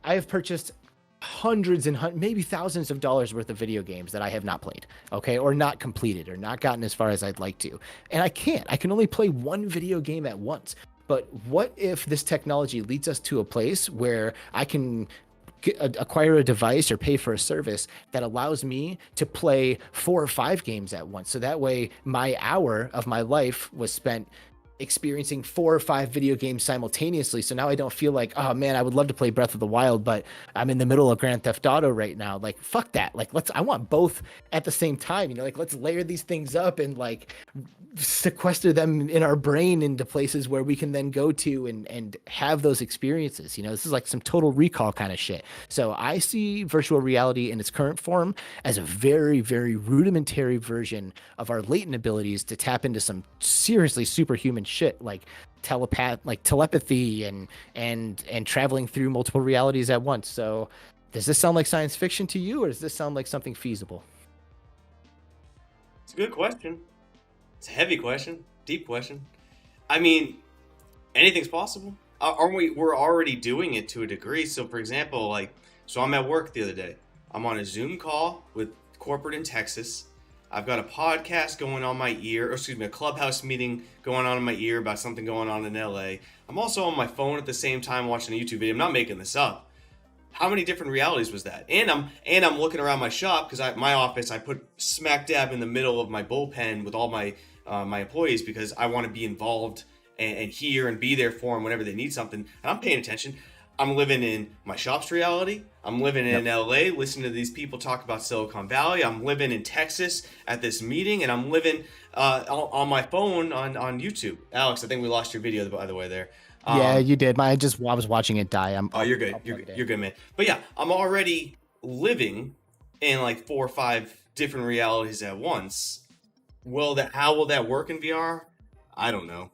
I have purchased hundreds and maybe thousands of dollars worth of video games that I have not played, okay, or not completed or not gotten as far as I'd like to. And I can only play one video game at once. But what if this technology leads us to a place where I can acquire a device or pay for a service that allows me to play 4 or 5 games at once? So that way my hour of my life was spent experiencing 4 or 5 video games simultaneously. So now I don't feel like, oh man, I would love to play Breath of the Wild, but I'm in the middle of Grand Theft Auto right now. Like, fuck that. Like, I want both at the same time, you know, like let's layer these things up and like sequester them in our brain into places where we can then go to and have those experiences. You know, this is like some Total Recall kind of shit. So I see virtual reality in its current form as a very, very rudimentary version of our latent abilities to tap into some seriously superhuman shit, like telepathy and traveling through multiple realities at once. So does this sound like science fiction to you, or does this sound like something feasible? It's a good question. It's a heavy question, deep question. I mean, anything's possible. Aren't we? We're already doing it to a degree. So, for example, like, so I'm at work the other day. I'm on a Zoom call with corporate in Texas. I've got a podcast going on my ear, or excuse me, a clubhouse meeting going on in my ear about something going on in LA. I'm also on my phone at the same time watching a YouTube video. I'm not making this up. How many different realities was that? And I'm looking around my shop because my office I put smack dab in the middle of my bullpen with all my my employees because I want to be involved and hear and be there for them whenever they need something. And I'm paying attention. I'm living in my shop's reality. I'm living in LA, listening to these people talk about Silicon Valley. I'm living in Texas at this meeting, and I'm living on my phone on YouTube. Alex, I think we lost your video by the way there. Yeah, you did. I was watching it die. You're good. You're good, man. But yeah, I'm already living in like 4 or 5 different realities at once. How will that work in VR? I don't know.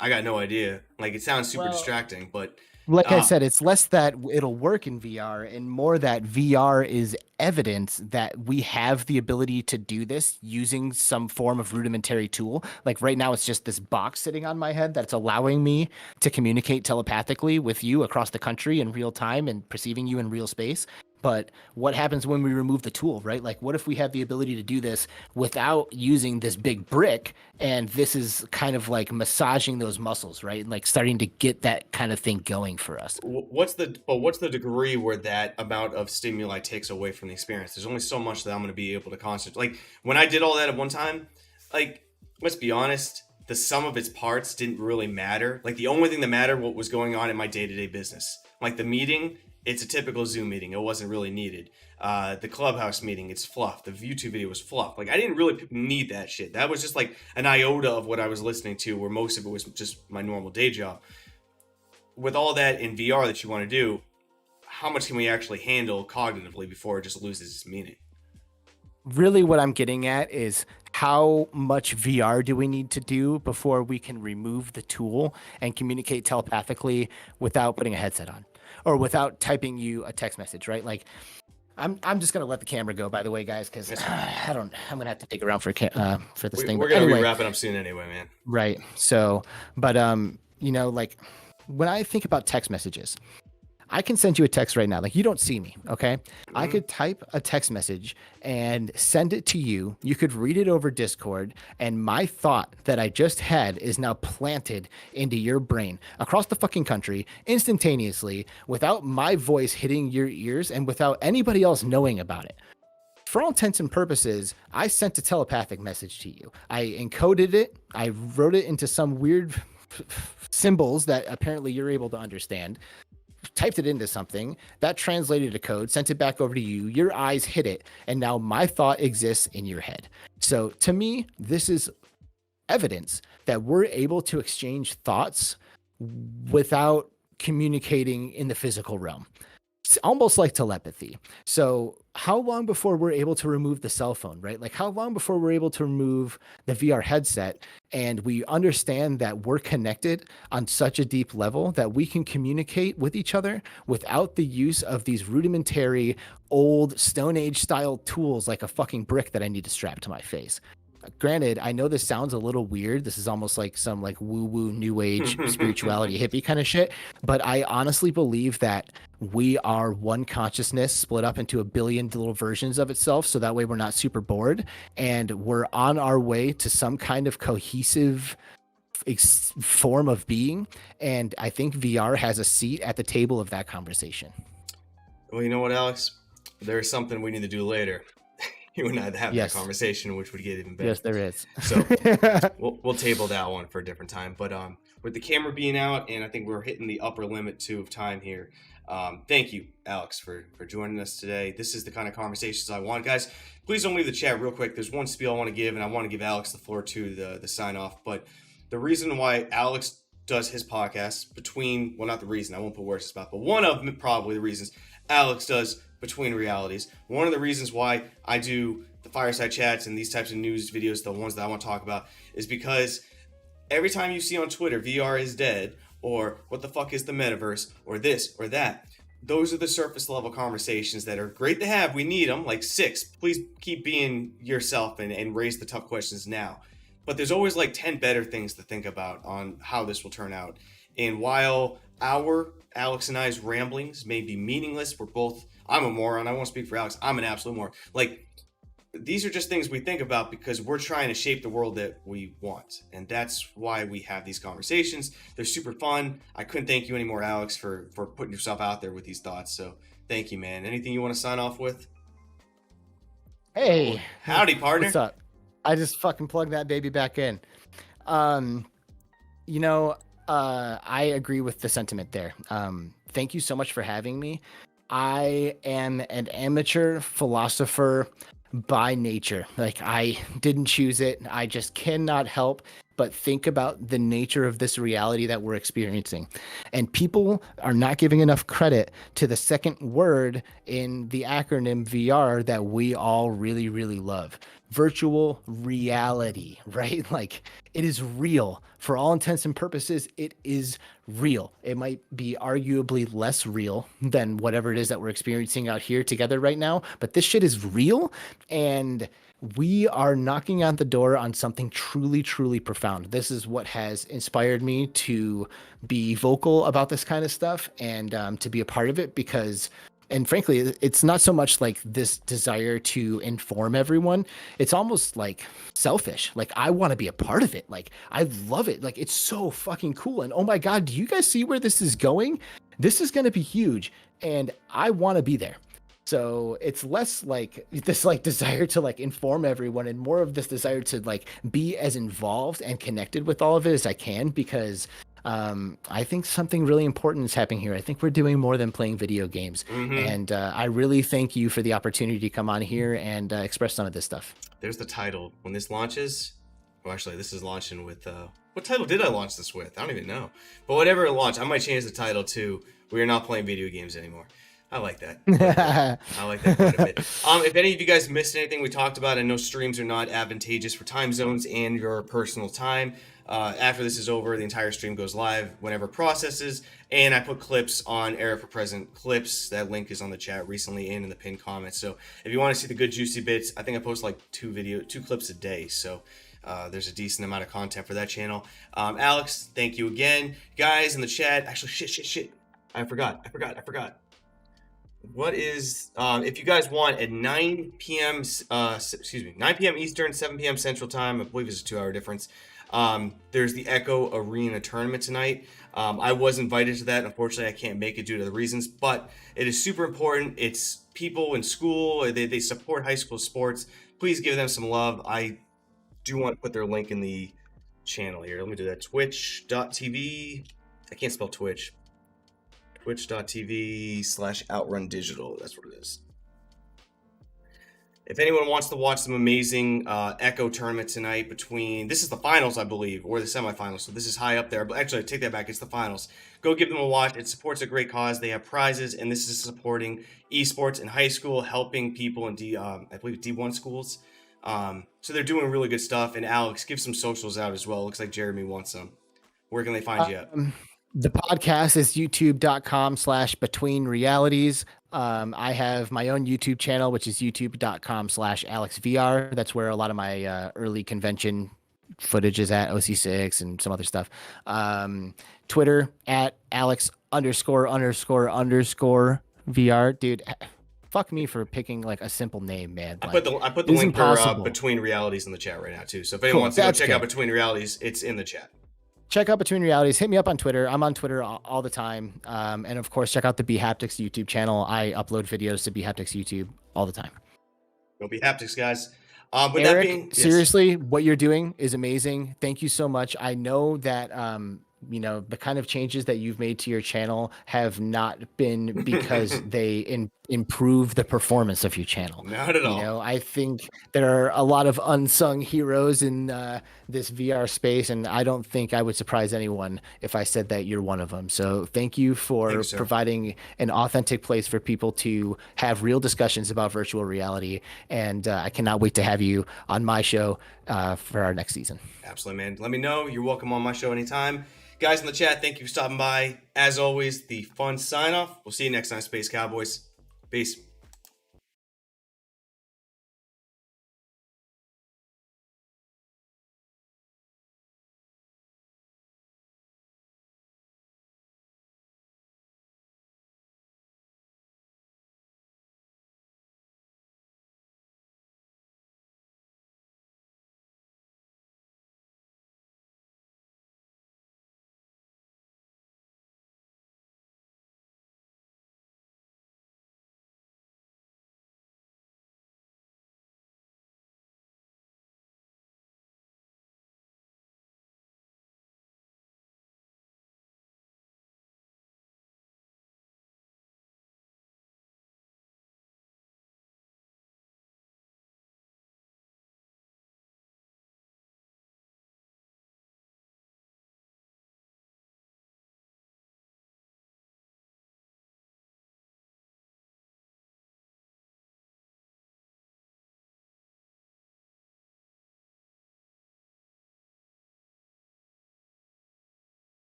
I got no idea. Like, it sounds super distracting, but like I said, it's less that it'll work in VR and more that VR is evidence that we have the ability to do this using some form of rudimentary tool. Like right now, it's just this box sitting on my head that's allowing me to communicate telepathically with you across the country in real time and perceiving you in real space. But what happens when we remove the tool, right? Like, what if we have the ability to do this without using this big brick? And this is kind of like massaging those muscles, right? Like starting to get that kind of thing going for us. what's the degree where that amount of stimuli takes away from the experience? There's only so much that I'm going to be able to concentrate. Like when I did all that at one time, like, let's be honest, the sum of its parts didn't really matter. Like the only thing that mattered what was going on in my day-to-day business. Like the meeting, it's a typical Zoom meeting. It wasn't really needed. The clubhouse meeting, it's fluff. The YouTube video was fluff. Like I didn't really need that shit. That was just like an iota of what I was listening to, where most of it was just my normal day job. With all that in VR that you want to do, how much can we actually handle cognitively before it just loses its meaning? Really what I'm getting at is how much VR do we need to do before we can remove the tool and communicate telepathically without putting a headset on or without typing you a text message, right? Like I'm just gonna let the camera go, by the way, guys, because I'm gonna have to dig around for this thing. We're gonna be wrapping up soon anyway, man. Right. So, but you know, like when I think about text messages, I can send you a text right now. Like, you don't see me, okay? I could type a text message and send it to you. You could read it over Discord, and my thought that I just had is now planted into your brain across the fucking country instantaneously without my voice hitting your ears and without anybody else knowing about it. For all intents and purposes, I sent a telepathic message to you. I encoded it. I wrote it into some weird symbols that apparently you're able to understand, typed it into something that translated a code, sent it back over to you. Your eyes hit it, and now my thought exists in your head. So to me, this is evidence that we're able to exchange thoughts without communicating in the physical realm. It's almost like telepathy. So how long before we're able to remove the cell phone, right? Like, how long before we're able to remove the VR headset and we understand that we're connected on such a deep level that we can communicate with each other without the use of these rudimentary old Stone Age style tools like a fucking brick that I need to strap to my face. Granted, I know this sounds a little weird. This is almost like some like woo-woo new age spirituality hippie kind of shit. But I honestly believe that we are one consciousness split up into a billion little versions of itself. So that way we're not super bored, and we're on our way to some kind of cohesive form of being. And I think VR has a seat at the table of that conversation. Well, you know what, Alex? There's something we need to do later. You and I have that conversation, which would get even better. Yes, there is. So we'll table that one for a different time. But with the camera being out, and I think we're hitting the upper limit too of time here. Thank you, Alex, for joining us today. This is the kind of conversations I want, guys. Please don't leave the chat real quick. There's one spiel I want to give, and I want to give Alex the floor to the sign off. But the reason why Alex does his podcast not the reason, I won't put words in his mouth, but one of probably the reasons Alex does Between Realities. One of the reasons why I do the fireside chats and these types of news videos, the ones that I want to talk about, is because every time you see on Twitter, VR is dead, or what the fuck is the metaverse, or this or that, those are the surface level conversations that are great to have. We need them, like 6. Please keep being yourself and raise the tough questions now. But there's always like 10 better things to think about on how this will turn out. And while Alex and I's ramblings may be meaningless, I'm a moron. I won't speak for Alex. I'm an absolute moron. Like, these are just things we think about because we're trying to shape the world that we want. And that's why we have these conversations. They're super fun. I couldn't thank you anymore, Alex, for putting yourself out there with these thoughts. So thank you, man. Anything you want to sign off with? Hey. Howdy, partner. What's up? I just fucking plugged that baby back in. I agree with the sentiment there. Thank you so much for having me. I am an amateur philosopher by nature. Like, I didn't choose it. I just cannot help but think about the nature of this reality that we're experiencing. And people are not giving enough credit to the second word in the acronym VR that we all really, really love. Virtual reality, right? Like, it is real. For all intents and purposes, it is real. It might be arguably less real than whatever it is that we're experiencing out here together right now, but this shit is real, and we are knocking on the door on something truly, truly profound. This is what has inspired me to be vocal about this kind of stuff and to be a part of it because, and frankly, it's not so much like this desire to inform everyone. It's almost like selfish. Like, I want to be a part of it. Like, I love it. Like, it's so fucking cool. And oh my God, do you guys see where this is going? This is going to be huge. And I want to be there. So it's less like this like desire to like inform everyone and more of this desire to like be as involved and connected with all of it as I can, because I think something really important is happening here. I think we're doing more than playing video games. And I really thank you for the opportunity to come on here and express some of this stuff. There's the title. When this launches, well, actually, this is launching with, what title did I launch this with? I don't even know. But whatever it launched, I might change the title to We Are Not Playing Video Games Anymore. I like that. I like that quite a bit. If any of you guys missed anything we talked about, I know streams are not advantageous for time zones and your personal time. After this is over, the entire stream goes live whenever it processes, and I put clips on Era for Present clips. That link is on the chat recently and in the pinned comments. So if you want to see the good juicy bits, I think I post like two clips a day. So There's a decent amount of content for that channel. Alex, thank you again. Guys in the chat, actually, shit. I forgot. What is, if you guys want at 9 p.m., 9 p.m. Eastern, 7 p.m. Central Time, I believe it's a 2-hour difference. There's the Echo Arena tournament tonight. I was invited to that. Unfortunately, I can't make it due to the reasons, but it is super important. It's people in school. They support high school sports. Please give them some love. I do want to put their link in the channel here. Let me do that. Twitch.tv. I can't spell Twitch. Twitch.tv/Outrun Digital. That's what it is. If anyone wants to watch some amazing Echo tournament tonight this is the finals, I believe, or the semifinals. So this is high up there. But actually, I take that back. It's the finals. Go give them a watch. It supports a great cause. They have prizes, and this is supporting esports in high school, helping people in I believe D1 schools. So they're doing really good stuff. And Alex, give some socials out as well. Looks like Jeremy wants some. Where can they find you at? The podcast is youtube.com/betweenrealities. I have my own YouTube channel, which is youtube.com/AlexVR. That's where a lot of my early convention footage is at, OC6 and some other stuff. Twitter at Alex____VR. Dude, fuck me for picking like a simple name, man. I put the link for Between Realities in the chat right now too. So if anyone wants to go check out Between Realities, it's in the chat. Check out Between Realities. Hit me up on Twitter. I'm on Twitter all the time. And of course, check out the Be Haptics YouTube channel. I upload videos to Be Haptics YouTube all the time. Go Be Haptics, guys. Eric, seriously, what you're doing is amazing. Thank you so much. I know that the kind of changes that you've made to your channel have not been because they improve the performance of your channel. Not at all. I think there are a lot of unsung heroes in this VR space, and I don't think I would surprise anyone if I said that you're one of them. So thank you for providing an authentic place for people to have real discussions about virtual reality. And I cannot wait to have you on my show for our next season. Absolutely, man. Let me know. You're welcome on my show anytime. Guys in the chat, thank you for stopping by. As always, the fun sign off. We'll see you next time, Space Cowboys. Peace.